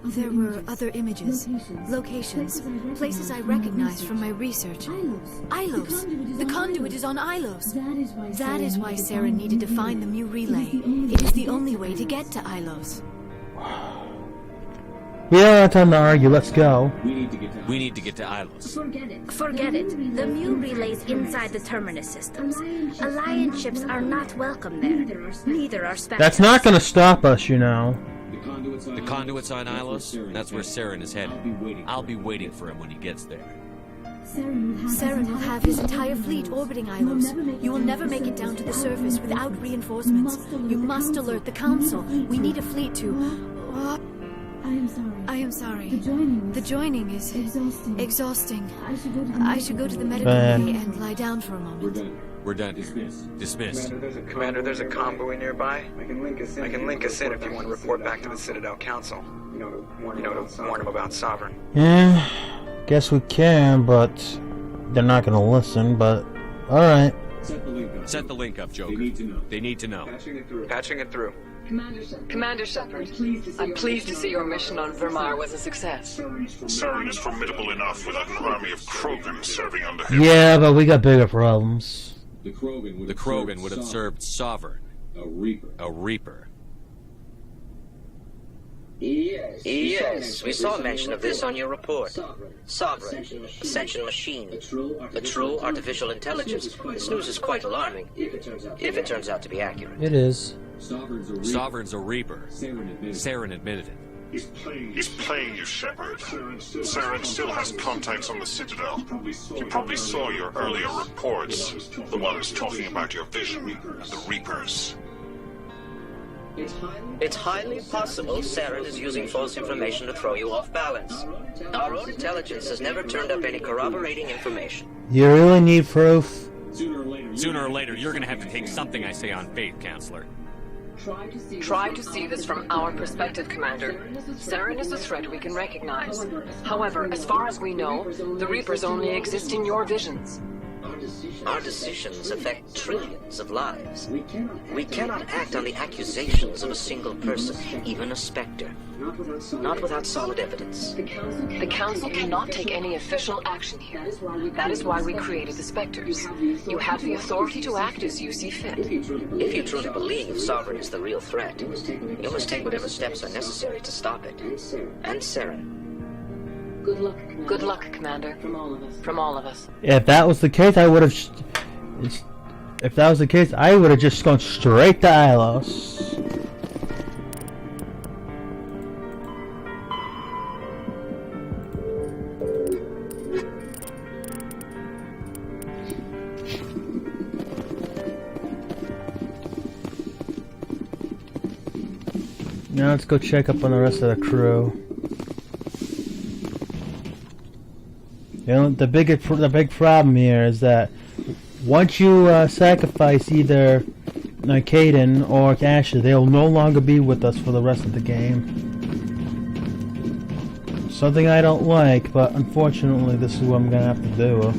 [SPEAKER 16] There were other images, locations, places I recognized from my research. Ilos. The conduit is on Ilos. That is why Sarah needed to find the Mu relay. It is the only way to get to Ilos.
[SPEAKER 1] We don't have time to argue. Let's go.
[SPEAKER 13] We need to get to Ilos.
[SPEAKER 21] Forget it. The Mu relay's inside the Terminus systems. Alliance ships are not welcome there. Neither are Spectres.
[SPEAKER 1] That's not going to stop us, you know.
[SPEAKER 13] The conduit's on Ilos. That's where Saren is headed. I'll be waiting for him when he gets there.
[SPEAKER 16] Saren will have his entire fleet orbiting Ilos. You will never make it down to the surface without reinforcements. You must alert the Council. We need a fleet to... I am sorry. The joining is exhausting. I should go to the medical bay and lie down for a moment.
[SPEAKER 13] We're done. Dismissed.
[SPEAKER 11] Commander, there's a convoy nearby. I can link us in if you want to report back to the Citadel Council. To warn them about Sovereign.
[SPEAKER 1] Yeah, guess we can, but they're not going to listen, but alright.
[SPEAKER 13] Set the link up, Joker. They need to know.
[SPEAKER 11] Patching it through.
[SPEAKER 2] Commander Shepard, I'm pleased to see your mission on Vermar was a success.
[SPEAKER 14] Saren is formidable enough without an army of Krogan serving under him.
[SPEAKER 1] Yeah, but we got bigger problems.
[SPEAKER 13] The Krogan would have served Sovereign. A Reaper.
[SPEAKER 22] Yes, we saw mention of this on your report. Sovereign, Ascension machine, a true artificial intelligence. This news is quite alarming, if it turns out to be accurate.
[SPEAKER 1] It is.
[SPEAKER 13] Sovereign's a Reaper. Saren admitted it.
[SPEAKER 14] He's playing you, Shepard. Saren still has contacts on the Citadel. He probably saw your earlier reports, the ones talking about your vision and the Reapers.
[SPEAKER 22] It's highly possible Saren is using false information to throw you off balance. Our own intelligence has never turned up any corroborating information.
[SPEAKER 1] You really need proof?
[SPEAKER 4] Sooner or later, you're gonna have to take something I say on faith, Counselor.
[SPEAKER 5] Try to see this from our perspective, Commander. Saren is a threat we can recognize. However, as far as we know, the Reapers only exist in your visions.
[SPEAKER 22] Our decisions affect trillions of lives. We cannot act on the accusations of a single person, even a Spectre. Not without solid evidence.
[SPEAKER 5] The Council cannot take any official action here. That is why we created the Spectres. You have the authority to act as you see fit.
[SPEAKER 22] If you truly believe Sovereign is the real threat, you must take whatever steps are necessary to stop it. And Saren.
[SPEAKER 5] Good luck, Commander. From all of us.
[SPEAKER 1] If that was the case, I would have. If that was the case, I would have just gone straight to Ilos. Now let's go check up on the rest of the crew. You know, the big problem here is that once you sacrifice either Caden or Asher, they'll no longer be with us for the rest of the game. Something I don't like, but unfortunately this is what I'm gonna have to do.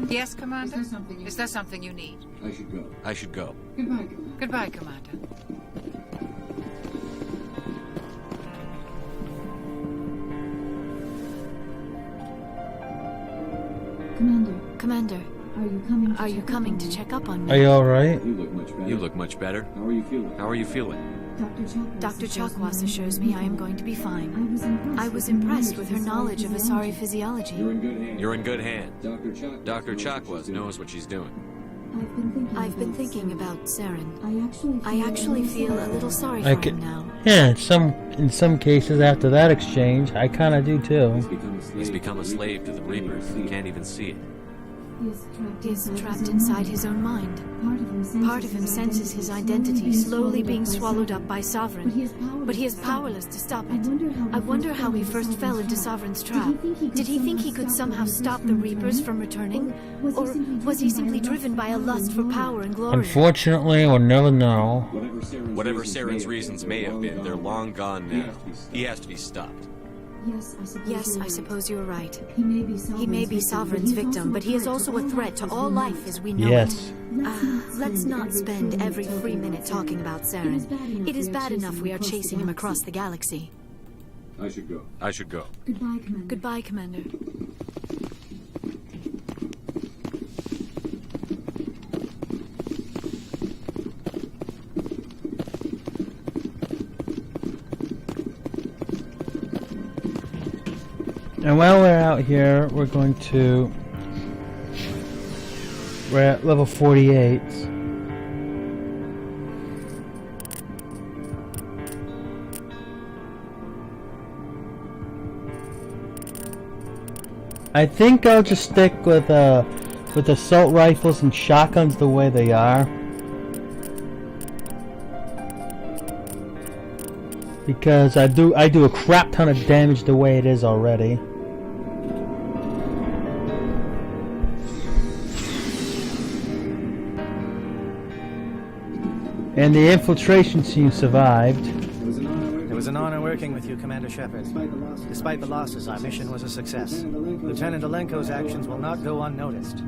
[SPEAKER 7] Yes, Commander? Is there something you need?
[SPEAKER 13] I should go.
[SPEAKER 7] Goodbye, Commander.
[SPEAKER 16] Commander, are you coming to check up on me?
[SPEAKER 1] Are you alright?
[SPEAKER 13] You look much better. How are you feeling?
[SPEAKER 16] Dr. Chakwas assures me I am going to be fine. I was impressed with her knowledge of Asari physiology.
[SPEAKER 13] You're in good hands. Dr. Chakwas knows what she's doing.
[SPEAKER 16] I've been thinking about Saren. I actually feel a little sorry for him now.
[SPEAKER 1] Yeah, in some cases after that exchange, I kind of do too.
[SPEAKER 13] He's become a slave to the Reapers. He can't even see it.
[SPEAKER 16] He is trapped inside his own mind. Part of him senses his identity slowly being swallowed up by Sovereign, but he is powerless to stop it. I wonder how he first fell into Sovereign's trap. Did he think he could somehow stop the Reapers from returning? Or was he simply driven by a lust for power and glory?
[SPEAKER 1] Unfortunately, we'll never know.
[SPEAKER 13] Whatever Saren's reasons may have been, they're long gone now. He has to be stopped.
[SPEAKER 16] Yes, I suppose you're right. He may be Sovereign's victim, but he is also a threat to all life as we know it. Let's not spend every free minute talking about Saren. It is bad enough we are chasing him across the galaxy.
[SPEAKER 13] I should go.
[SPEAKER 16] Goodbye, Commander.
[SPEAKER 1] And while we're out here, we're at level 48. I think I'll just stick with assault rifles and shotguns the way they are. Because I do a crap ton of damage the way it is already. And the infiltration team survived.
[SPEAKER 9] It was an honor working with you, Commander Shepard. Despite the losses, our mission was a success. Lieutenant Alenko's actions will not go unnoticed.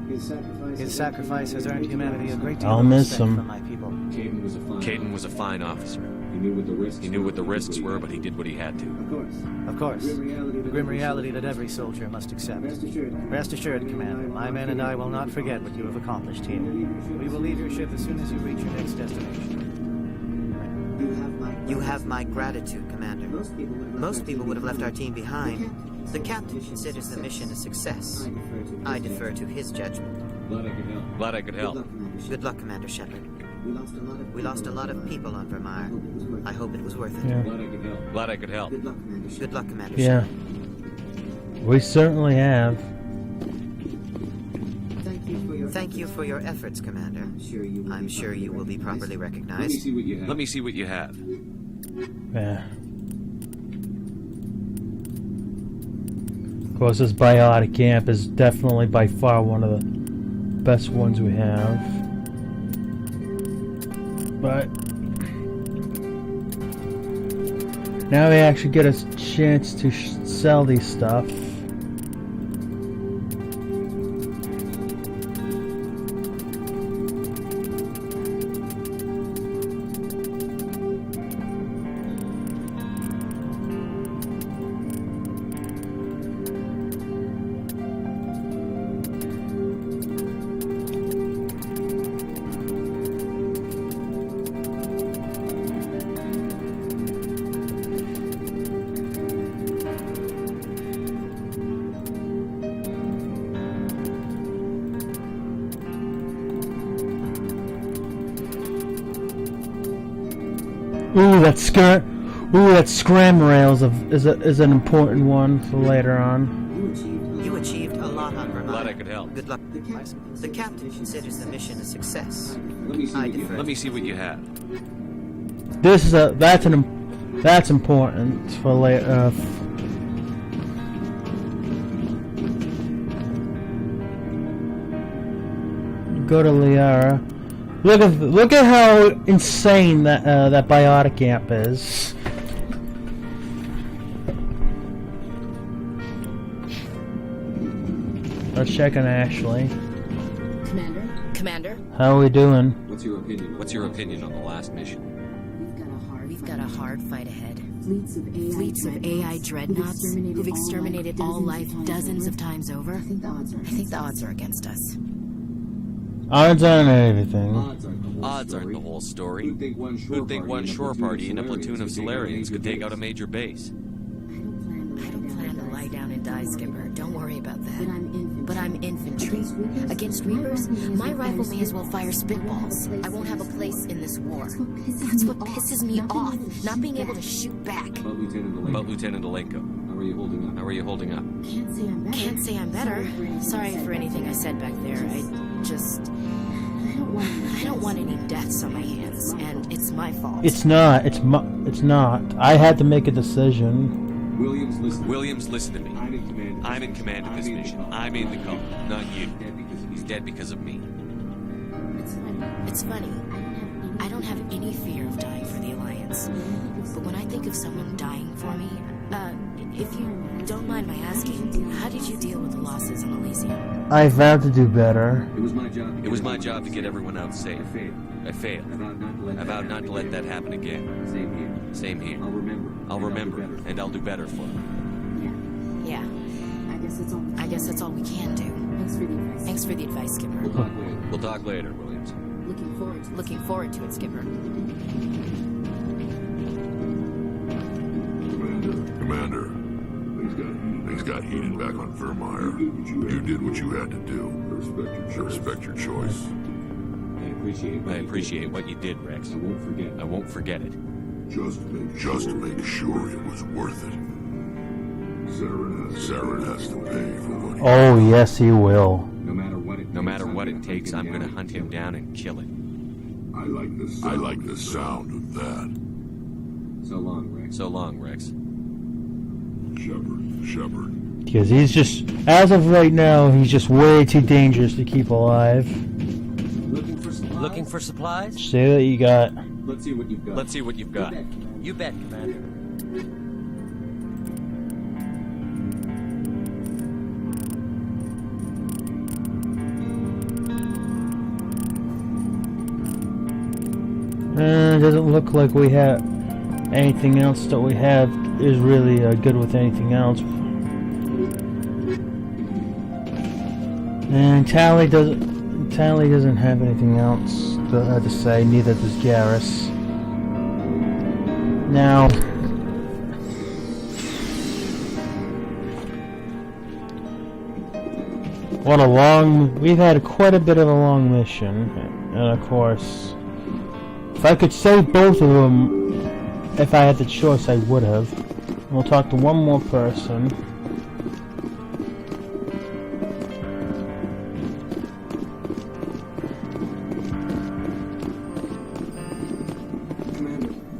[SPEAKER 9] His sacrifice has earned humanity a great deal of respect from my people.
[SPEAKER 13] Caden was a fine officer. He knew what the risks were, but he did what he had to.
[SPEAKER 9] Of course. The grim reality that every soldier must accept. Rest assured, Commander, my men and I will not forget what you have accomplished here. We will leave your ship as soon as you reach your next destination.
[SPEAKER 15] You have my gratitude, Commander. Most people would have left our team behind. The captain considers the mission a success. I defer to his judgment.
[SPEAKER 13] Glad I could help.
[SPEAKER 15] Good luck, Commander Shepard. We lost a lot of people on Vermeer. I hope it was worth it.
[SPEAKER 1] Yeah.
[SPEAKER 13] Glad I could help.
[SPEAKER 15] Good luck, Commander
[SPEAKER 1] Yeah.
[SPEAKER 15] Shepard.
[SPEAKER 1] We certainly have.
[SPEAKER 15] Thank you for your efforts, Commander. I'm sure you will be properly recognized.
[SPEAKER 13] Let me see what you have.
[SPEAKER 1] Yeah. course, this biotic amp is definitely by far one of the best ones we have. But now we actually get a chance to sell these stuff. Ooh, that scram rails is an important one for later on.
[SPEAKER 15] You achieved a lot on Vermont.
[SPEAKER 13] Glad I could help.
[SPEAKER 15] Good luck. The captain considers the mission a success.
[SPEAKER 13] Let me see what you have.
[SPEAKER 1] That's important for later. Go to Liara. Look at how insane that biotic amp is. Let's check on Ashley.
[SPEAKER 8] Commander?
[SPEAKER 1] How are we doing?
[SPEAKER 13] What's your opinion on the last mission?
[SPEAKER 8] We've got a hard fight ahead. Fleets of AI dreadnoughts who've exterminated all life dozens of times over. I think the odds are against us.
[SPEAKER 1] Odds aren't everything.
[SPEAKER 13] Odds aren't the whole story. Who'd think one shore party and a platoon of Solarians could take out a major base?
[SPEAKER 8] I don't plan to lie down and die, Skipper. Don't worry about that. But I'm infantry. Against Reapers, my rifle may as well fire spitballs. I won't have a place in this war. That's what pisses me off, not being able to shoot back.
[SPEAKER 13] About Lieutenant Alenko. How are you holding up?
[SPEAKER 8] Can't say I'm better. Sorry for anything I said back there. I don't want any deaths on my hands, and it's my fault.
[SPEAKER 1] It's not. It's not. I had to make a decision.
[SPEAKER 13] Williams, listen to me. I'm in command of this mission. I made the call, not you. He's dead because of me.
[SPEAKER 8] It's funny. I don't have any fear of dying for the Alliance. But when I think of someone dying for me, if you don't mind my asking, how did you deal with the losses on Elysium?
[SPEAKER 1] I vowed to do better.
[SPEAKER 13] It was my job to get everyone out safe. I failed. I vowed not to let that happen again. Same here. I'll remember, and I'll do better for him.
[SPEAKER 8] Yeah. I guess that's all we can do. Thanks for the advice, Skipper.
[SPEAKER 13] We'll talk later, Williams.
[SPEAKER 8] Looking forward to it, Skipper.
[SPEAKER 14] Commander, things got heated back on Vermeer. You did what you had to do. I respect your choice.
[SPEAKER 13] I appreciate what you did, Rex. I won't forget it.
[SPEAKER 14] Just to make sure it was worth it. Saren has to pay for what he
[SPEAKER 1] Oh, yes, he will.
[SPEAKER 13] No matter what it takes, I'm gonna hunt him down and kill him.
[SPEAKER 14] I like the sound of that.
[SPEAKER 13] So long, Rex.
[SPEAKER 14] Shepard.
[SPEAKER 1] Because he's just, as of right now, he's just way too dangerous to keep alive.
[SPEAKER 17] Looking for supplies?
[SPEAKER 1] Say that you got.
[SPEAKER 13] Let's see what you've got.
[SPEAKER 17] You bet, Commander.
[SPEAKER 1] It doesn't look like we have anything else that we have is really good with anything else. And Tally doesn't have anything else to say. Neither does Garrus. Now, we've had quite a bit of a long mission, and of course, if I could save both of them, if I had the choice, I would have. We'll talk to one more person.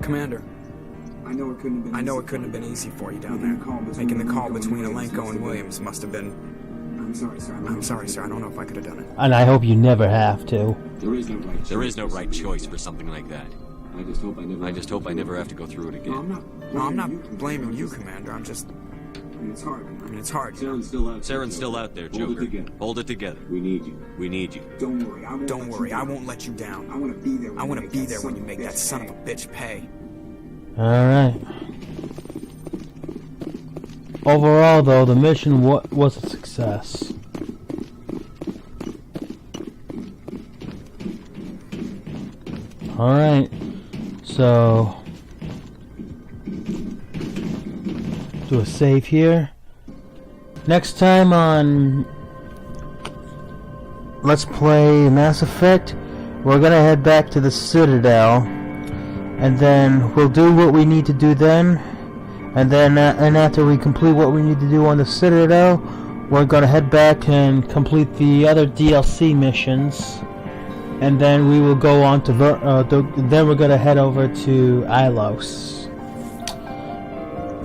[SPEAKER 11] Commander, I know it couldn't have been easy for you down there. Making the call between Alenko and Williams must have been... I'm sorry, sir. I don't know if I could have done it.
[SPEAKER 1] And I hope you never have to.
[SPEAKER 13] There is no right choice for something like that. I just hope I never have to go through it again.
[SPEAKER 11] No, I'm not blaming you, Commander. I'm just... I mean, it's hard.
[SPEAKER 13] Saren's still out there, Joker. Hold it together. We need you.
[SPEAKER 11] Don't worry. I won't let you down. I want to be there when you make that son of a bitch pay.
[SPEAKER 1] Alright. Overall, though, the mission was a success. Alright. So... do a save here. Next time on Let's Play Mass Effect, we're gonna head back to the Citadel, and then we'll do what we need to do then, and then and after we complete what we need to do on the Citadel, we're gonna head back and complete the other DLC missions, and then we will go on to then we're gonna head over to Ilos.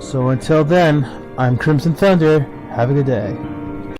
[SPEAKER 1] So until then, I'm Crimson Thunder. Have a good day.